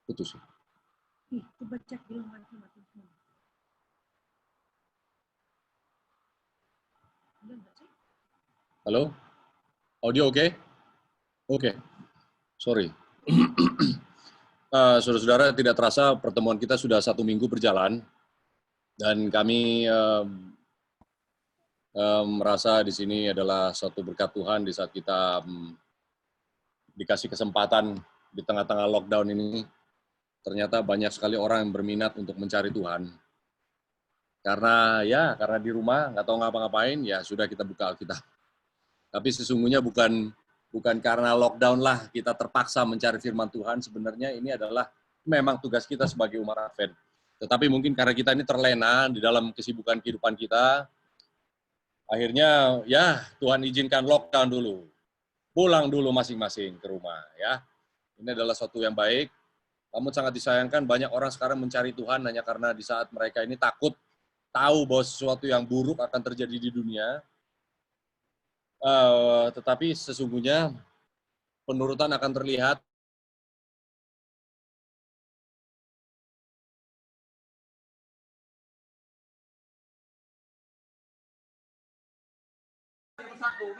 Putus. Coba cek dulu lagi mati. Halo? Audio oke? Oke. Sorry. Saudara-saudara, tidak terasa pertemuan kita sudah 1 minggu berjalan. Dan kami merasa di sini adalah suatu berkat Tuhan di saat kita dikasih kesempatan di tengah-tengah lockdown ini. Ternyata banyak sekali orang yang berminat untuk mencari Tuhan. Karena di rumah nggak tahu ngapa-ngapain, ya sudah kita buka Alkitab. Tapi sesungguhnya bukan karena lockdown lah kita terpaksa mencari firman Tuhan. Sebenarnya ini adalah memang tugas kita sebagai umat Advent. Tetapi mungkin karena kita ini terlena di dalam kesibukan kehidupan kita, akhirnya ya Tuhan izinkan lockdown dulu. Pulang dulu masing-masing ke rumah ya. Ini adalah suatu yang baik. Namun sangat disayangkan banyak orang sekarang mencari Tuhan hanya karena di saat mereka ini takut tahu bahwa sesuatu yang buruk akan terjadi di dunia. Tetapi sesungguhnya penurutan akan terlihat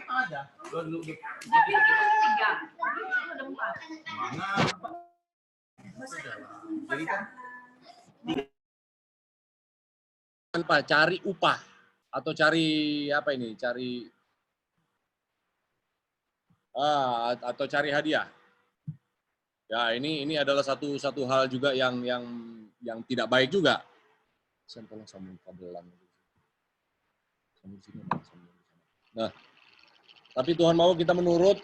ada. tanpa cari upah atau cari apa ini? Atau cari hadiah. Ya, ini adalah satu hal juga yang tidak baik juga. Saya tolong sambung kabelan. Nah, tapi Tuhan mau kita menurut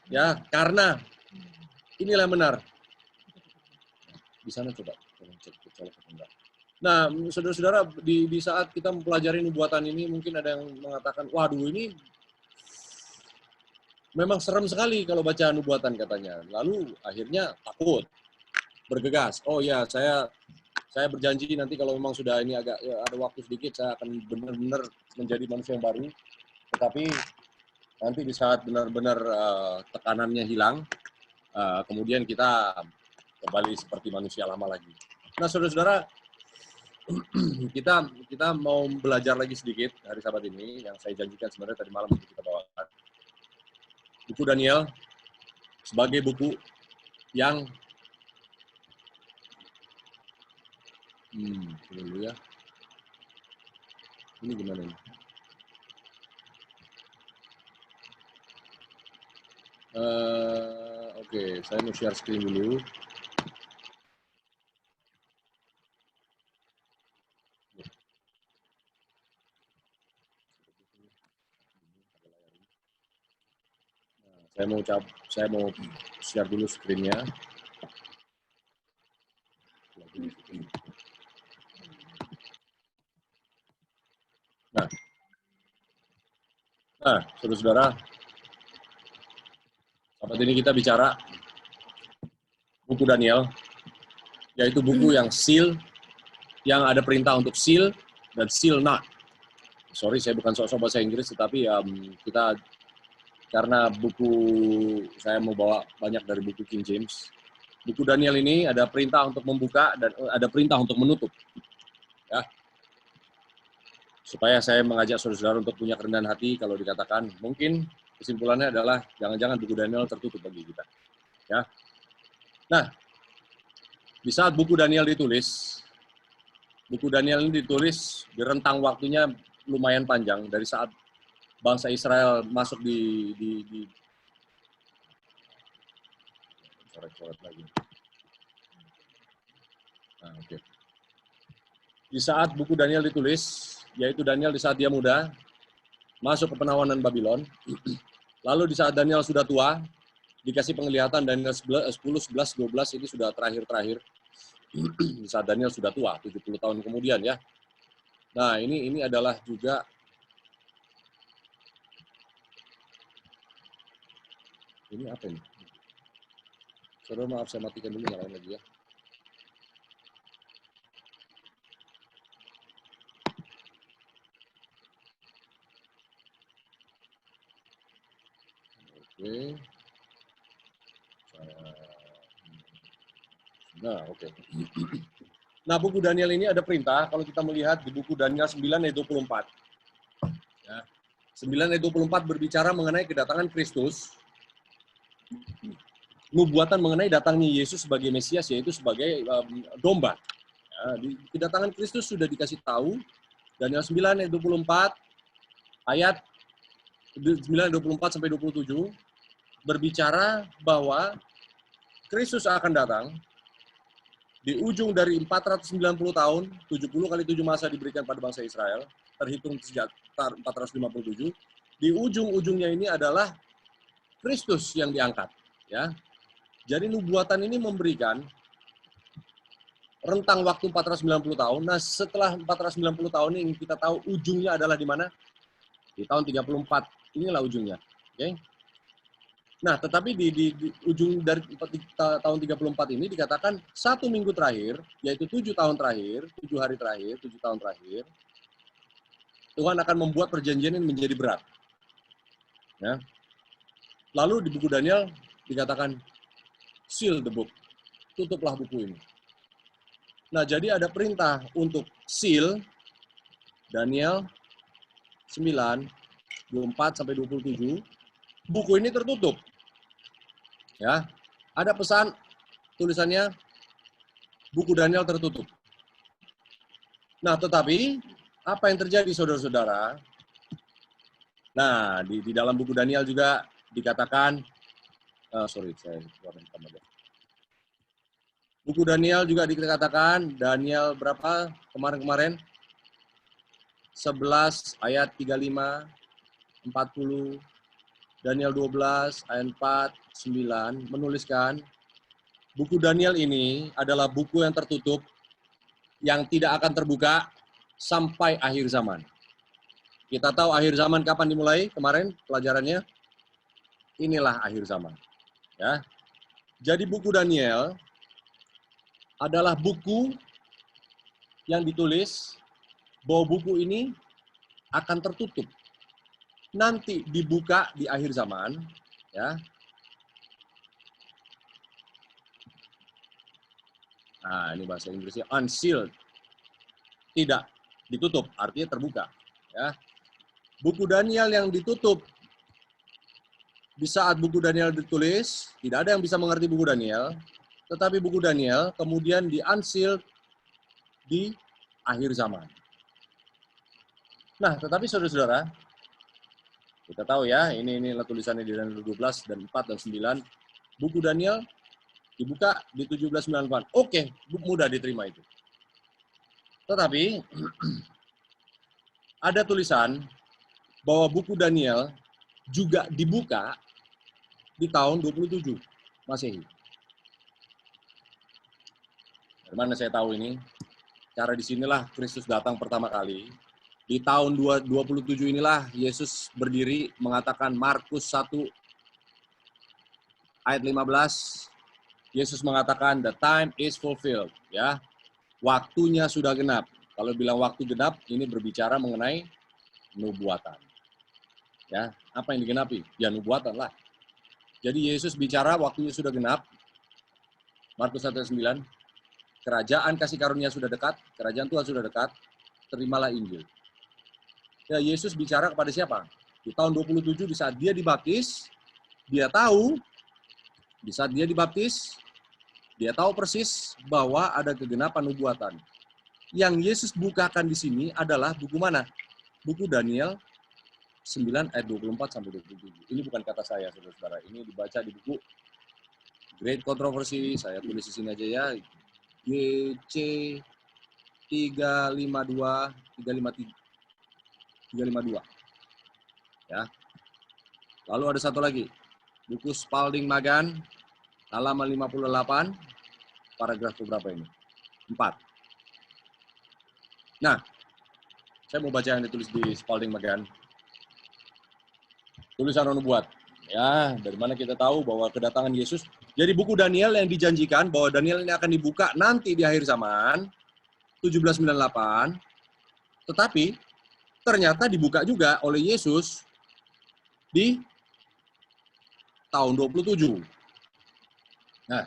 ya, karena inilah yang benar. Di sana coba tolong cek colok enggak. Nah, saudara-saudara, di saat kita mempelajari nubuatan ini mungkin ada yang mengatakan, waduh ini memang serem sekali kalau baca nubuatan katanya. Lalu akhirnya takut, bergegas. Oh ya, saya berjanji nanti kalau memang sudah ini agak ya, ada waktu sedikit, saya akan benar-benar menjadi manusia yang baru. Tetapi nanti di saat benar-benar tekanannya hilang, kemudian kita kembali seperti manusia lama lagi. Nah, saudara-saudara, kita mau belajar lagi sedikit hari Sabat ini yang saya janjikan sebenarnya tadi malam untuk kita bawakan. Buku Daniel sebagai buku yang dulu ya. Ini gimana nih? Oke, saya mau share screen dulu. Saya mau share dulu screen-nya. Nah, saudara-saudara, saat ini kita bicara buku Daniel, yaitu buku yang seal, yang ada perintah untuk seal dan seal not. Sorry, saya bukan sok-sok bahasa Inggris, tetapi kita karena buku saya mau bawa banyak dari buku King James. Buku Daniel ini ada perintah untuk membuka dan ada perintah untuk menutup. Ya. Supaya saya mengajak saudara-saudara untuk punya kerendahan hati kalau dikatakan mungkin kesimpulannya adalah jangan-jangan buku Daniel tertutup bagi kita. Ya. Nah, di saat buku Daniel ditulis, buku Daniel ini ditulis di rentang waktunya lumayan panjang dari saat bangsa Israel masuk di coret-coret lagi. Nah, okay. Di saat buku Daniel ditulis, yaitu Daniel di saat dia muda, masuk ke penawanan Babylon. Lalu di saat Daniel sudah tua, dikasih penglihatan Daniel 10, 11, 12 ini sudah terakhir-terakhir. Di saat Daniel sudah tua, 70 tahun kemudian ya. Nah, ini adalah juga ini apa ini? Saudara maaf, saya matikan dulu, nyalain lagi ya. Oke. Saya Nah, oke. Nah, buku Daniel ini ada perintah, kalau kita melihat di buku Daniel 9 ayat 24. Ya. 9 ayat 24 berbicara mengenai kedatangan Kristus, nubuatan mengenai datangnya Yesus sebagai Mesias, yaitu sebagai domba. Ya, kedatangan Kristus sudah dikasih tahu, Daniel 9 ayat 24, ayat 9 ayat 24 sampai 27, berbicara bahwa Kristus akan datang di ujung dari 490 tahun, 70 kali 7 masa diberikan pada bangsa Israel, terhitung sejak 457. Di ujung-ujungnya ini adalah Kristus yang diangkat. Ya. Jadi nubuatan ini memberikan rentang waktu 490 tahun. Nah, setelah 490 tahun ini kita tahu ujungnya adalah di mana? Di tahun 34. Inilah ujungnya. Oke. Nah, tetapi di ujung dari tahun 34 ini dikatakan 1 minggu terakhir, yaitu 7 tahun terakhir, 7 hari terakhir, 7 tahun terakhir, Tuhan akan membuat perjanjian ini menjadi berat. Ya. Lalu di buku Daniel dikatakan, seal the book, tutuplah buku ini. Nah, jadi ada perintah untuk seal Daniel 9, 24 sampai 27. Buku ini tertutup. Ya. Ada pesan tulisannya buku Daniel tertutup. Nah, tetapi apa yang terjadi saudara-saudara? Nah, di dalam buku Daniel juga dikatakan buku Daniel juga dikatakan, Daniel berapa kemarin-kemarin? 11 ayat 35, 40, Daniel 12 ayat 4, 9 menuliskan buku Daniel ini adalah buku yang tertutup yang tidak akan terbuka sampai akhir zaman. Kita tahu akhir zaman kapan dimulai kemarin pelajarannya? Inilah akhir zaman. Ya. Jadi buku Daniel adalah buku yang ditulis bahwa buku ini akan tertutup. Nanti dibuka di akhir zaman, ya. Nah, ini bahasa Inggrisnya unsealed. Tidak ditutup, artinya terbuka, ya. Buku Daniel yang ditutup di saat buku Daniel ditulis, tidak ada yang bisa mengerti buku Daniel, tetapi buku Daniel kemudian di-unsealed di akhir zaman. Nah, tetapi saudara-saudara, kita tahu ya, ini tulisannya di Daniel 12 dan 4 dan 9. Buku Daniel dibuka di 1798. Oke, mudah diterima itu. Tetapi ada tulisan bahwa buku Daniel juga dibuka di tahun 27 Masehi. Dari mana saya tahu ini? Cara disinilah Kristus datang pertama kali. Di tahun 27 inilah Yesus berdiri mengatakan Markus 1 ayat 15. Yesus mengatakan the time is fulfilled, ya. Waktunya sudah genap. Kalau bilang waktu genap, ini berbicara mengenai nubuatan. Ya, apa yang digenapi? Ya nubuatan lah. Jadi Yesus bicara waktunya sudah genap. Markus 1:9. Kerajaan kasih karunia sudah dekat, kerajaan Tuhan sudah dekat, terimalah Injil. Ya, Yesus bicara kepada siapa? Di tahun 27 di saat dia dibaptis, dia tahu di saat dia dibaptis, dia tahu persis bahwa ada kegenapan nubuatan. Yang Yesus bukakan di sini adalah buku mana? Buku Daniel 9 ayat 24 sampai 27. Ini bukan kata saya, saudara-saudara. Ini dibaca di buku Great Controversy. Saya tulis di sini aja ya. GC 352 352. Ya. Lalu ada satu lagi. Buku Spalding Magan halaman 58 paragraf berapa ini? 4. Nah, saya mau baca yang ditulis di Spalding Magan. Tulisan nubuat. Ya, dari mana kita tahu bahwa kedatangan Yesus. Jadi buku Daniel yang dijanjikan bahwa Daniel ini akan dibuka nanti di akhir zaman, 1798. Tetapi ternyata dibuka juga oleh Yesus di tahun 27. Nah,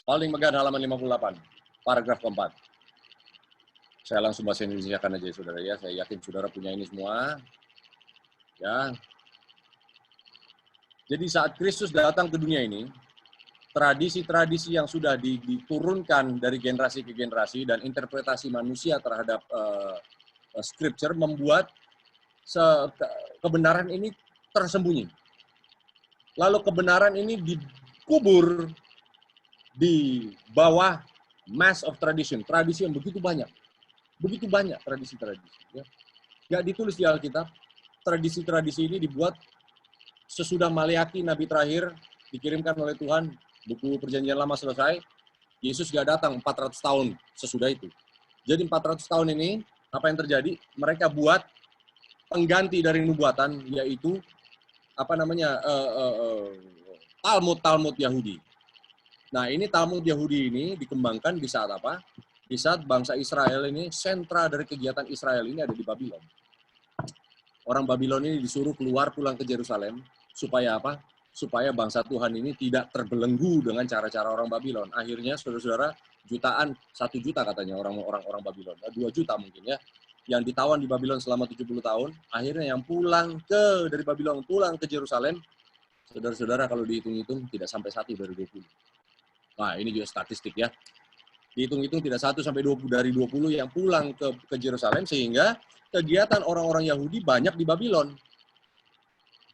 Paling megah halaman 58, paragraf keempat. Saya langsung bahasa Indonesia kan aja saudara ya. Saya yakin saudara punya ini semua. Ya. Jadi saat Kristus datang ke dunia ini, tradisi-tradisi yang sudah diturunkan dari generasi ke generasi dan interpretasi manusia terhadap scripture membuat kebenaran ini tersembunyi. Lalu kebenaran ini dikubur di bawah mass of tradition, tradisi yang begitu banyak tradisi-tradisi. Ya. Nggak ditulis di Alkitab, tradisi-tradisi ini dibuat sesudah Maleaki, Nabi terakhir, dikirimkan oleh Tuhan, buku Perjanjian Lama selesai, Yesus nggak datang 400 tahun sesudah itu. Jadi 400 tahun ini, apa yang terjadi? Mereka buat pengganti dari nubuatan, yaitu Talmud Yahudi. Nah, ini Talmud Yahudi ini dikembangkan di saat apa? Di saat bangsa Israel ini, sentra dari kegiatan Israel ini ada di Babylon. Orang Babylon ini disuruh pulang ke Yerusalem, supaya apa? Supaya bangsa Tuhan ini tidak terbelenggu dengan cara-cara orang Babylon. Akhirnya, saudara-saudara, 1 juta katanya orang Babylon, 2 juta mungkin ya, yang ditawan di Babylon selama 70 tahun, akhirnya yang dari Babylon pulang ke Yerusalem, saudara-saudara kalau dihitung-hitung tidak sampai 1 dari 20. Nah, ini juga statistik ya. Dihitung-hitung tidak 1 sampai 20 dari 20 yang pulang ke Yerusalem, sehingga kegiatan orang-orang Yahudi banyak di Babylon.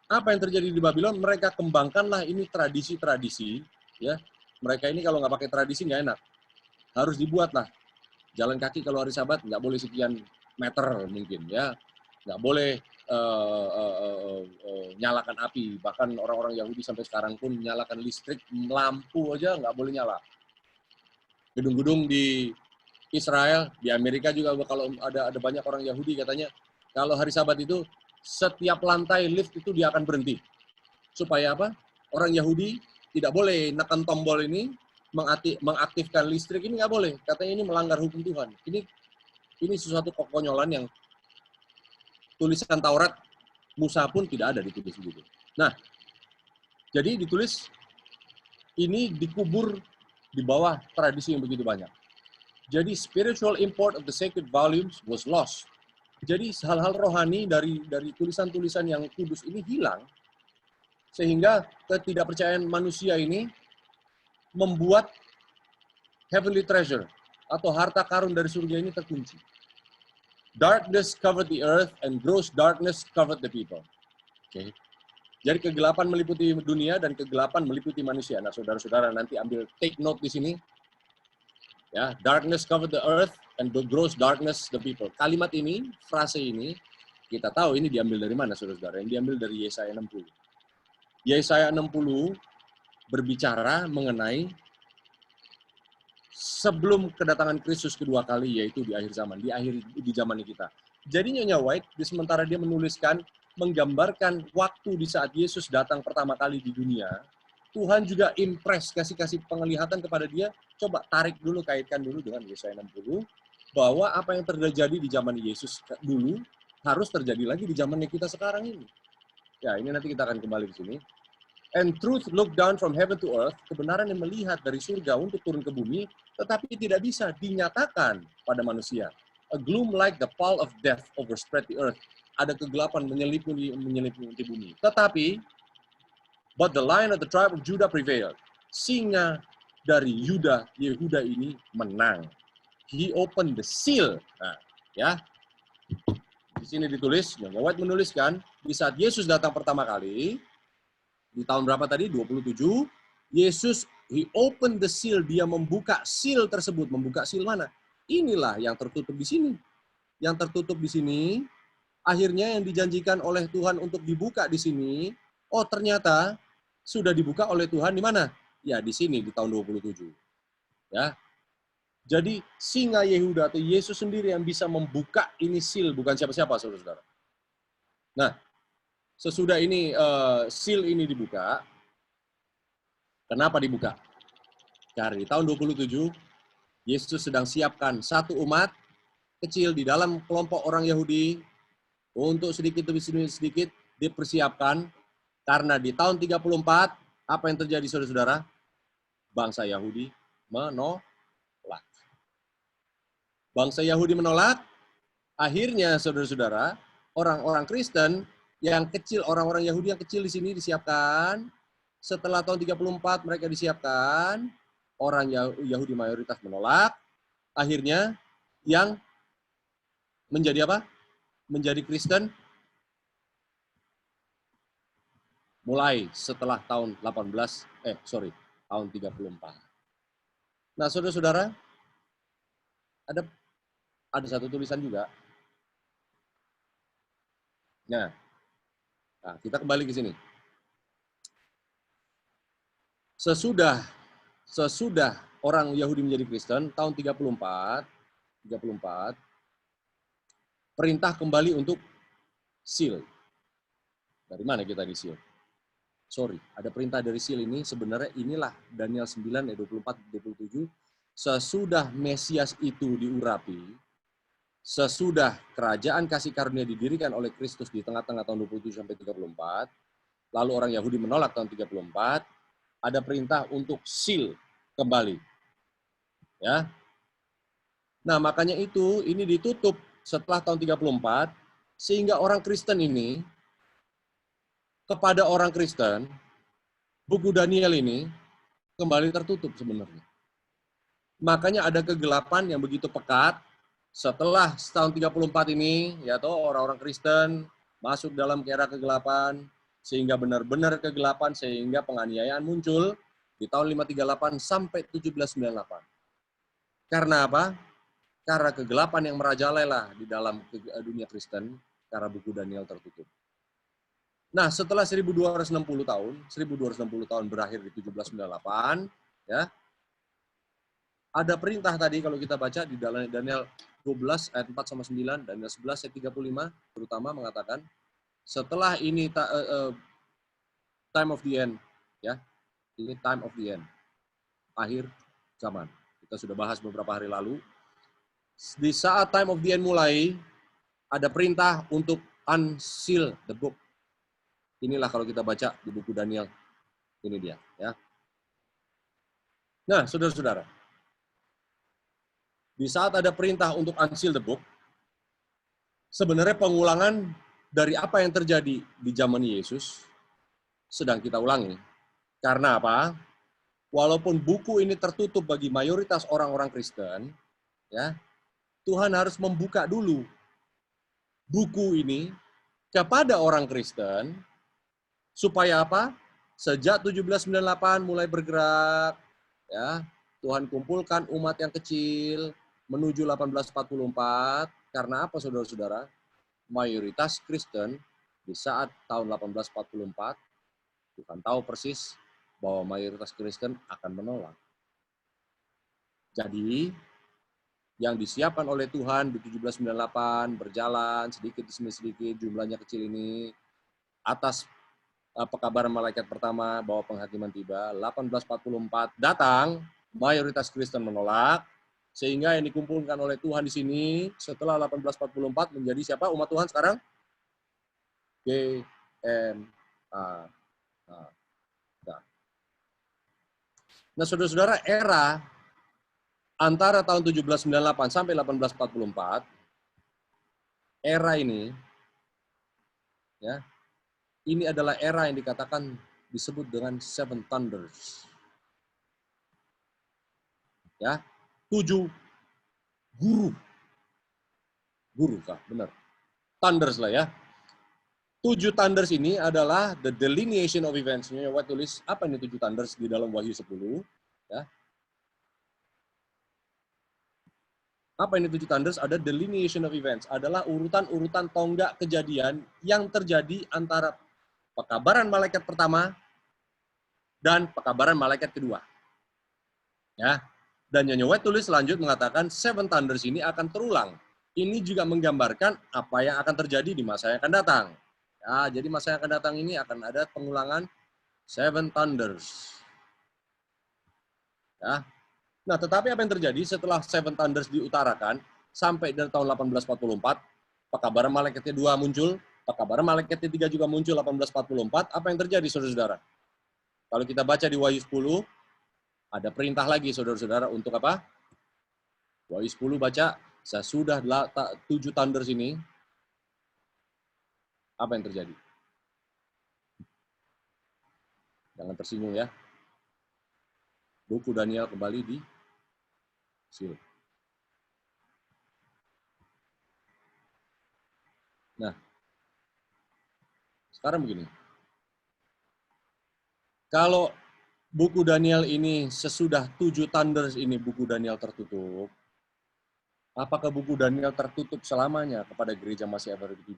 Apa yang terjadi di Babylon? Mereka kembangkanlah ini tradisi-tradisi. Ya, mereka ini kalau nggak pakai tradisi nggak enak. Harus dibuatlah. Jalan kaki kalau hari Sabat nggak boleh sekian meter mungkin ya. Nggak boleh nyalakan api. Bahkan orang-orang Yahudi sampai sekarang pun nyalakan listrik, lampu aja nggak boleh nyala. Gedung-gedung di Israel, di Amerika juga kalau ada banyak orang Yahudi katanya, kalau hari Sabat itu setiap lantai lift itu dia akan berhenti. Supaya apa? Orang Yahudi tidak boleh nekan tombol ini, mengaktifkan listrik ini nggak boleh. Katanya ini melanggar hukum Tuhan. Ini sesuatu kekonyolan yang tulisan Taurat Musa pun tidak ada ditulis begitu. Nah, jadi ditulis ini dikubur di bawah tradisi yang begitu banyak. Jadi spiritual import of the sacred volumes was lost. Jadi hal-hal rohani dari tulisan-tulisan yang kudus ini hilang, sehingga ketidakpercayaan manusia ini membuat heavenly treasure atau harta karun dari surga ini terkunci. Darkness covered the earth and gross darkness covered the people. Okay. Jadi kegelapan meliputi dunia dan kegelapan meliputi manusia. Nah, saudara-saudara nanti ambil take note di sini. Ya, darkness covered the earth and the gross darkness the people. Kalimat ini, frase ini, kita tahu ini diambil dari mana, saudara-saudara? Yang diambil dari Yesaya 60. Yesaya 60 berbicara mengenai sebelum kedatangan Kristus kedua kali, yaitu di akhir zaman, di zaman kita. Jadi Nyonya White, sementara dia menuliskan, menggambarkan waktu di saat Yesus datang pertama kali di dunia, Tuhan juga impress, kasih penglihatan kepada dia, coba tarik dulu, kaitkan dulu dengan Yesaya 60, bahwa apa yang terjadi di zaman Yesus dulu, harus terjadi lagi di zamannya kita sekarang ini. Ya, ini nanti kita akan kembali ke sini. And truth look down from heaven to earth, kebenaran yang melihat dari surga untuk turun ke bumi, tetapi tidak bisa dinyatakan pada manusia. A gloom like the pall of death overspread the earth. Ada kegelapan menyelimuti bumi. Tetapi, but the Lion of the tribe of Judah prevailed. Singa dari Yehuda ini menang. He opened the seal. Nah, ya. Di sini ditulis, Nyonya White menuliskan, di saat Yesus datang pertama kali, di tahun berapa tadi? 27. Yesus, he opened the seal. Dia membuka seal tersebut. Membuka seal mana? Inilah yang tertutup di sini. Yang tertutup di sini, akhirnya yang dijanjikan oleh Tuhan untuk dibuka di sini, oh ternyata sudah dibuka oleh Tuhan di mana? Ya di sini, di tahun 27. Ya. Jadi singa Yehuda atau Yesus sendiri yang bisa membuka ini seal, bukan siapa-siapa, saudara-saudara. Nah, sesudah ini seal ini dibuka, kenapa dibuka? Karena di tahun 27, Yesus sedang siapkan satu umat kecil di dalam kelompok orang Yahudi untuk sedikit demi sedikit dipersiapkan, karena di tahun 34, apa yang terjadi saudara-saudara? Bangsa Yahudi menolak. Bangsa Yahudi menolak, akhirnya saudara-saudara, orang-orang Kristen yang kecil, orang-orang Yahudi yang kecil di sini disiapkan. Setelah tahun 34 mereka disiapkan, orang Yahudi mayoritas menolak, akhirnya yang menjadi apa? Menjadi Kristen mulai setelah tahun tahun 34. Nah, saudara-saudara, ada satu tulisan juga. Nah, kita kembali ke sini. Sesudah orang Yahudi menjadi Kristen tahun 34, perintah kembali untuk seal. Dari mana kita di seal? Ada perintah dari seal ini, sebenarnya inilah Daniel 9 ayat 24-27. Sesudah Mesias itu diurapi, sesudah kerajaan kasih karunia didirikan oleh Kristus di tengah-tengah tahun 27 sampai 34, lalu orang Yahudi menolak tahun 34, ada perintah untuk seal kembali. Ya. Nah, makanya ini ditutup setelah tahun 34, sehingga orang Kristen ini, kepada orang Kristen, buku Daniel ini kembali tertutup sebenarnya. Makanya ada kegelapan yang begitu pekat, setelah tahun 34 ini, ya toh orang-orang Kristen masuk dalam era kegelapan, sehingga benar-benar kegelapan, sehingga penganiayaan muncul di tahun 538 sampai 1798. Karena apa? Karena kegelapan yang merajalela di dalam dunia Kristen, karena buku Daniel tertutup. Nah, setelah 1260 tahun berakhir di 1798, ya. Ada perintah tadi kalau kita baca di dalam Daniel 12 ayat 4 sama 9, Daniel 11 ayat 35 terutama mengatakan setelah ini time of the end, ya. Ini time of the end. Akhir zaman. Kita sudah bahas beberapa hari lalu. Di saat time of the end mulai, ada perintah untuk unseal the book. Inilah kalau kita baca di buku Daniel. Ini dia, ya. Nah, saudara-saudara, di saat ada perintah untuk unseal the book, sebenarnya pengulangan dari apa yang terjadi di zaman Yesus sedang kita ulangi. Karena apa? Walaupun buku ini tertutup bagi mayoritas orang-orang Kristen, ya, Tuhan harus membuka dulu buku ini kepada orang Kristen, supaya apa? Sejak 1798 mulai bergerak, ya, Tuhan kumpulkan umat yang kecil menuju 1844. Karena apa, saudara-saudara? Mayoritas Kristen di saat tahun 1844, Tuhan tahu persis bahwa mayoritas Kristen akan menolak. Jadi, yang disiapkan oleh Tuhan di 1798 berjalan sedikit demi sedikit, jumlahnya kecil ini, atas pekabaran malaikat pertama bahwa penghakiman tiba, 1844 datang, mayoritas Kristen menolak, sehingga yang dikumpulkan oleh Tuhan di sini setelah 1844 menjadi siapa umat Tuhan sekarang? GMA. Nah, saudara-saudara, era antara tahun 1798 sampai 1844, era ini, ya, ini adalah era yang dikatakan disebut dengan Seven Thunders. Ya, 7 guru kah? Benar. Thunders lah ya. 7 thunders ini adalah the delineation of events. Ini White tulis apa ini 7 thunders di dalam Wahyu 10, ya. Apa ini 7 thunders? Ada delineation of events, adalah urutan-urutan tonggak kejadian yang terjadi antara pekabaran malaikat pertama dan pekabaran malaikat kedua. Ya. Dan Nyonya White tulis lanjut mengatakan Seven Thunders ini akan terulang. Ini juga menggambarkan apa yang akan terjadi di masa yang akan datang. Ya, jadi masa yang akan datang ini akan ada pengulangan Seven Thunders. Ya. Nah, tetapi apa yang terjadi setelah Seven Thunders diutarakan sampai dari tahun 1844, pekabaran malaikat kedua muncul, pekabaran malaikat ketiga juga muncul 1844. Apa yang terjadi, saudara-saudara? Kalau kita baca di Wahyu 10, Ada perintah lagi, saudara-saudara, untuk apa? Wahyu 10 baca, sesudah 7 thunders ini, apa yang terjadi? Jangan tersinggung ya. Buku Daniel kembali di seal. Nah, sekarang begini. Kalau buku Daniel ini sesudah 7 thunders ini buku Daniel tertutup, apakah buku Daniel tertutup selamanya kepada gereja Masih Abadi 7?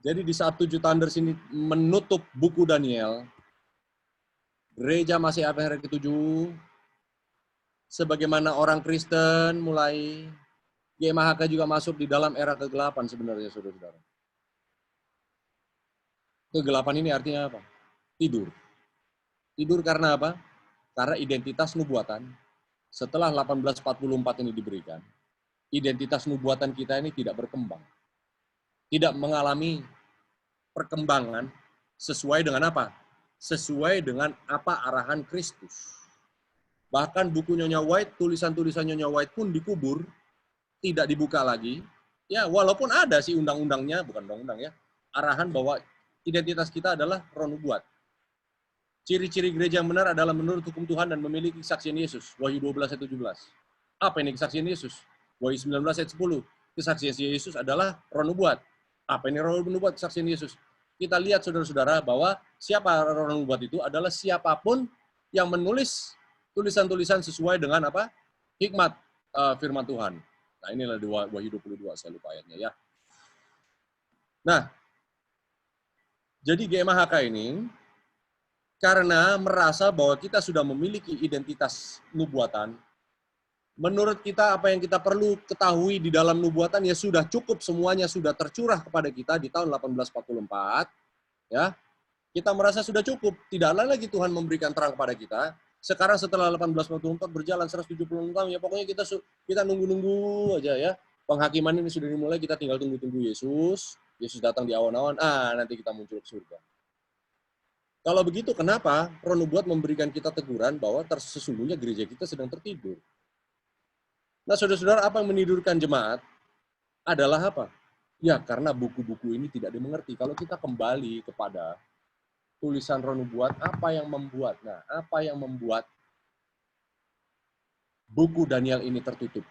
Jadi di saat 7 thunders ini menutup buku Daniel, gereja Masih Abadi 7, sebagaimana orang Kristen mulai, GMHK juga masuk di dalam era kegelapan sebenarnya, saudara-saudara. Kegelapan ini artinya apa? Tidur. Tidur karena apa? Karena identitas nubuatan setelah 1844 ini diberikan, identitas nubuatan kita ini tidak berkembang. Tidak mengalami perkembangan sesuai dengan apa? Sesuai dengan apa arahan Kristus. Bahkan buku Nyonya White, tulisan-tulisan Nyonya White pun dikubur, tidak dibuka lagi. Ya, walaupun ada sih undang-undangnya, bukan undang-undang ya, arahan bahwa identitas kita adalah roh nubuat. Ciri-ciri gereja yang benar adalah menurut hukum Tuhan dan memiliki kesaksian Yesus. Wahyu 12 ayat 17. Apa ini kesaksian Yesus? Wahyu 19 ayat 10. Kesaksian Yesus adalah roh nubuat. Apa ini roh nubuat, kesaksian Yesus? Kita lihat saudara-saudara bahwa siapa roh nubuat itu adalah siapapun yang menulis tulisan-tulisan sesuai dengan apa? Hikmat firman Tuhan. Nah, inilah di Wahyu 22, saya lupa ayatnya ya. Nah, jadi GMHK ini karena merasa bahwa kita sudah memiliki identitas nubuatan, menurut kita apa yang kita perlu ketahui di dalam nubuatan ya sudah cukup, semuanya sudah tercurah kepada kita di tahun 1844, ya. Kita merasa sudah cukup, tidak lagi Tuhan memberikan terang kepada kita. Sekarang setelah 1844 berjalan 176 tahun, ya pokoknya kita nunggu-nunggu aja ya. Penghakiman ini sudah dimulai, kita tinggal tunggu-tunggu Yesus. Yesus datang di awan-awan, nanti kita muncul ke surga. Kalau begitu, kenapa roh nubuat memberikan kita teguran bahwa sesungguhnya gereja kita sedang tertidur? Nah, saudara-saudara, apa yang menidurkan jemaat adalah apa? Ya, karena buku-buku ini tidak dimengerti. Kalau kita kembali kepada tulisan roh nubuat, apa yang membuat buku Daniel ini tertutup?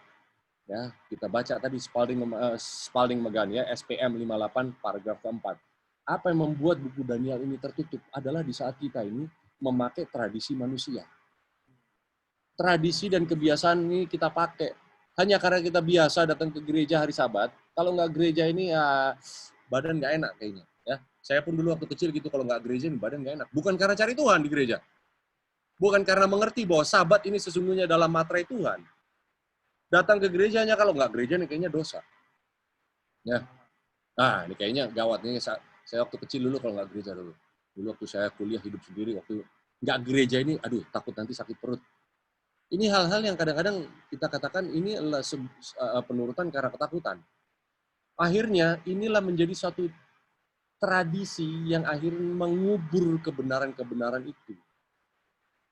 Ya, kita baca tadi Spalding Magan ya, SPM 58 paragraf keempat. Apa yang membuat buku Daniel ini tertutup adalah di saat kita ini memakai tradisi manusia. Tradisi dan kebiasaan ini kita pakai. Hanya karena kita biasa datang ke gereja hari Sabat, kalau nggak gereja ini ya badan nggak enak kayaknya. Ya, saya pun dulu waktu kecil gitu, kalau nggak gereja ini badan nggak enak. Bukan karena cari Tuhan di gereja. Bukan karena mengerti bahwa Sabat ini sesungguhnya dalam materai Tuhan. Datang ke gerejanya, kalau nggak gereja ini kayaknya dosa. Ya. Nah, ini kayaknya gawat nih. Saya waktu kecil dulu kalau nggak gereja dulu. Dulu waktu saya kuliah hidup sendiri, waktu nggak gereja ini, aduh takut nanti sakit perut. Ini hal-hal yang kadang-kadang kita katakan ini adalah penurutan karena ketakutan. Akhirnya inilah menjadi satu tradisi yang akhirnya mengubur kebenaran-kebenaran itu.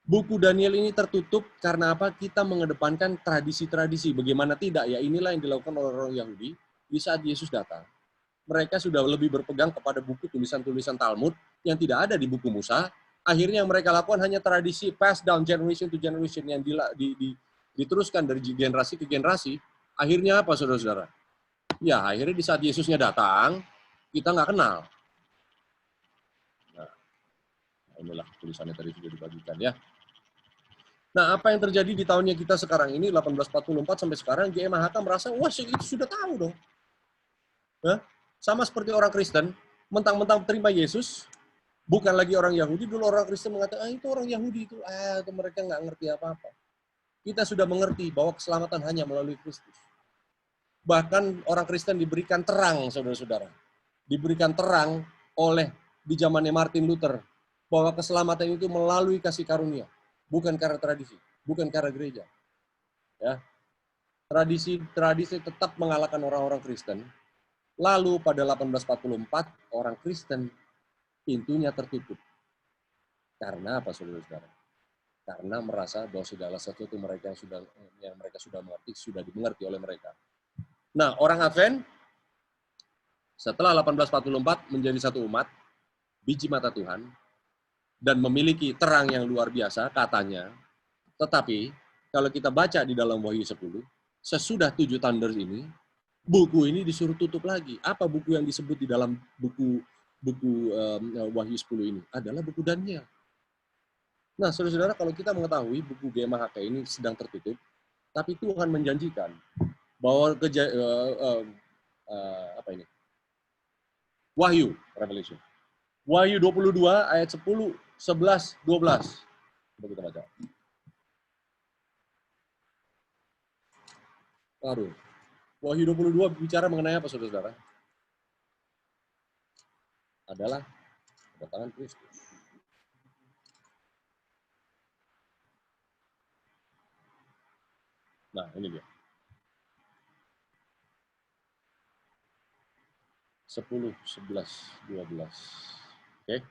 Buku Daniel ini tertutup karena apa? Kita mengedepankan tradisi-tradisi. Bagaimana tidak? Ya inilah yang dilakukan oleh orang Yahudi di saat Yesus datang. Mereka sudah lebih berpegang kepada buku tulisan-tulisan Talmud yang tidak ada di buku Musa. Akhirnya yang mereka lakukan hanya tradisi pass down generation to generation yang diteruskan dari generasi ke generasi. Akhirnya apa, saudara-saudara? Ya, akhirnya di saat Yesusnya datang, kita nggak kenal. Nah, inilah tulisannya tadi sudah dibagikan ya. Nah, apa yang terjadi di tahunnya kita sekarang ini, 1844 sampai sekarang, GMHK merasa, wah itu sudah tahu dong. Nah, sama seperti orang Kristen, mentang-mentang terima Yesus, bukan lagi orang Yahudi. Dulu orang Kristen mengatakan, itu orang Yahudi itu mereka nggak ngerti apa-apa. Kita sudah mengerti bahwa keselamatan hanya melalui Kristus. Bahkan orang Kristen diberikan terang, saudara-saudara. Diberikan terang oleh di zamannya Martin Luther, bahwa keselamatan itu melalui kasih karunia, bukan karena tradisi, bukan karena gereja. Ya. Tradisi tetap mengalahkan orang-orang Kristen. Lalu pada 1844, orang Kristen pintunya tertutup. Karena apa, saudara-saudara? karena merasa bahwa segala sesuatu mereka yang mereka sudah mengerti sudah dimengerti oleh mereka. Nah, orang Advent setelah 1844 menjadi satu umat, biji mata Tuhan, dan memiliki terang yang luar biasa katanya. Tetapi kalau kita baca di dalam Wahyu 10, sesudah 7 thunder ini, buku ini disuruh tutup lagi. Apa buku yang disebut di dalam buku Wahyu 10 ini? Adalah buku Daniel. Nah, saudara-saudara, kalau kita mengetahui buku GMHK ini sedang tertutup, tapi Tuhan menjanjikan bahwa Wahyu, Revelation. Wahyu 22 ayat 10, 11, 12. Coba kita baca. Aduh. Wahyu 22 bicara mengenai apa, saudara-saudara? Adalah kedatangan Kristus. Nah, ini dia. 10, 11, 12. Oke.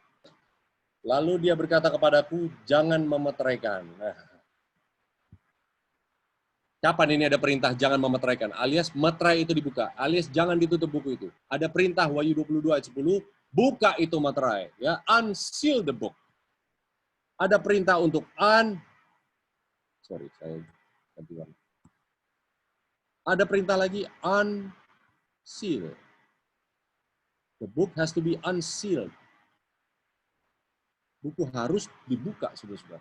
Lalu dia berkata kepadaku, jangan memeteraikan. Nah, kapan ini ada perintah jangan memeteraikan? Alias meterai itu dibuka. Alias jangan ditutup buku itu. Ada perintah Wahyu 22 ayat 10, buka itu meterai. Ya, unseal the book. Ada perintah untuk saya ganti warna. Ada perintah lagi unseal. The book has to be unsealed. Buku harus dibuka, saudara-saudara.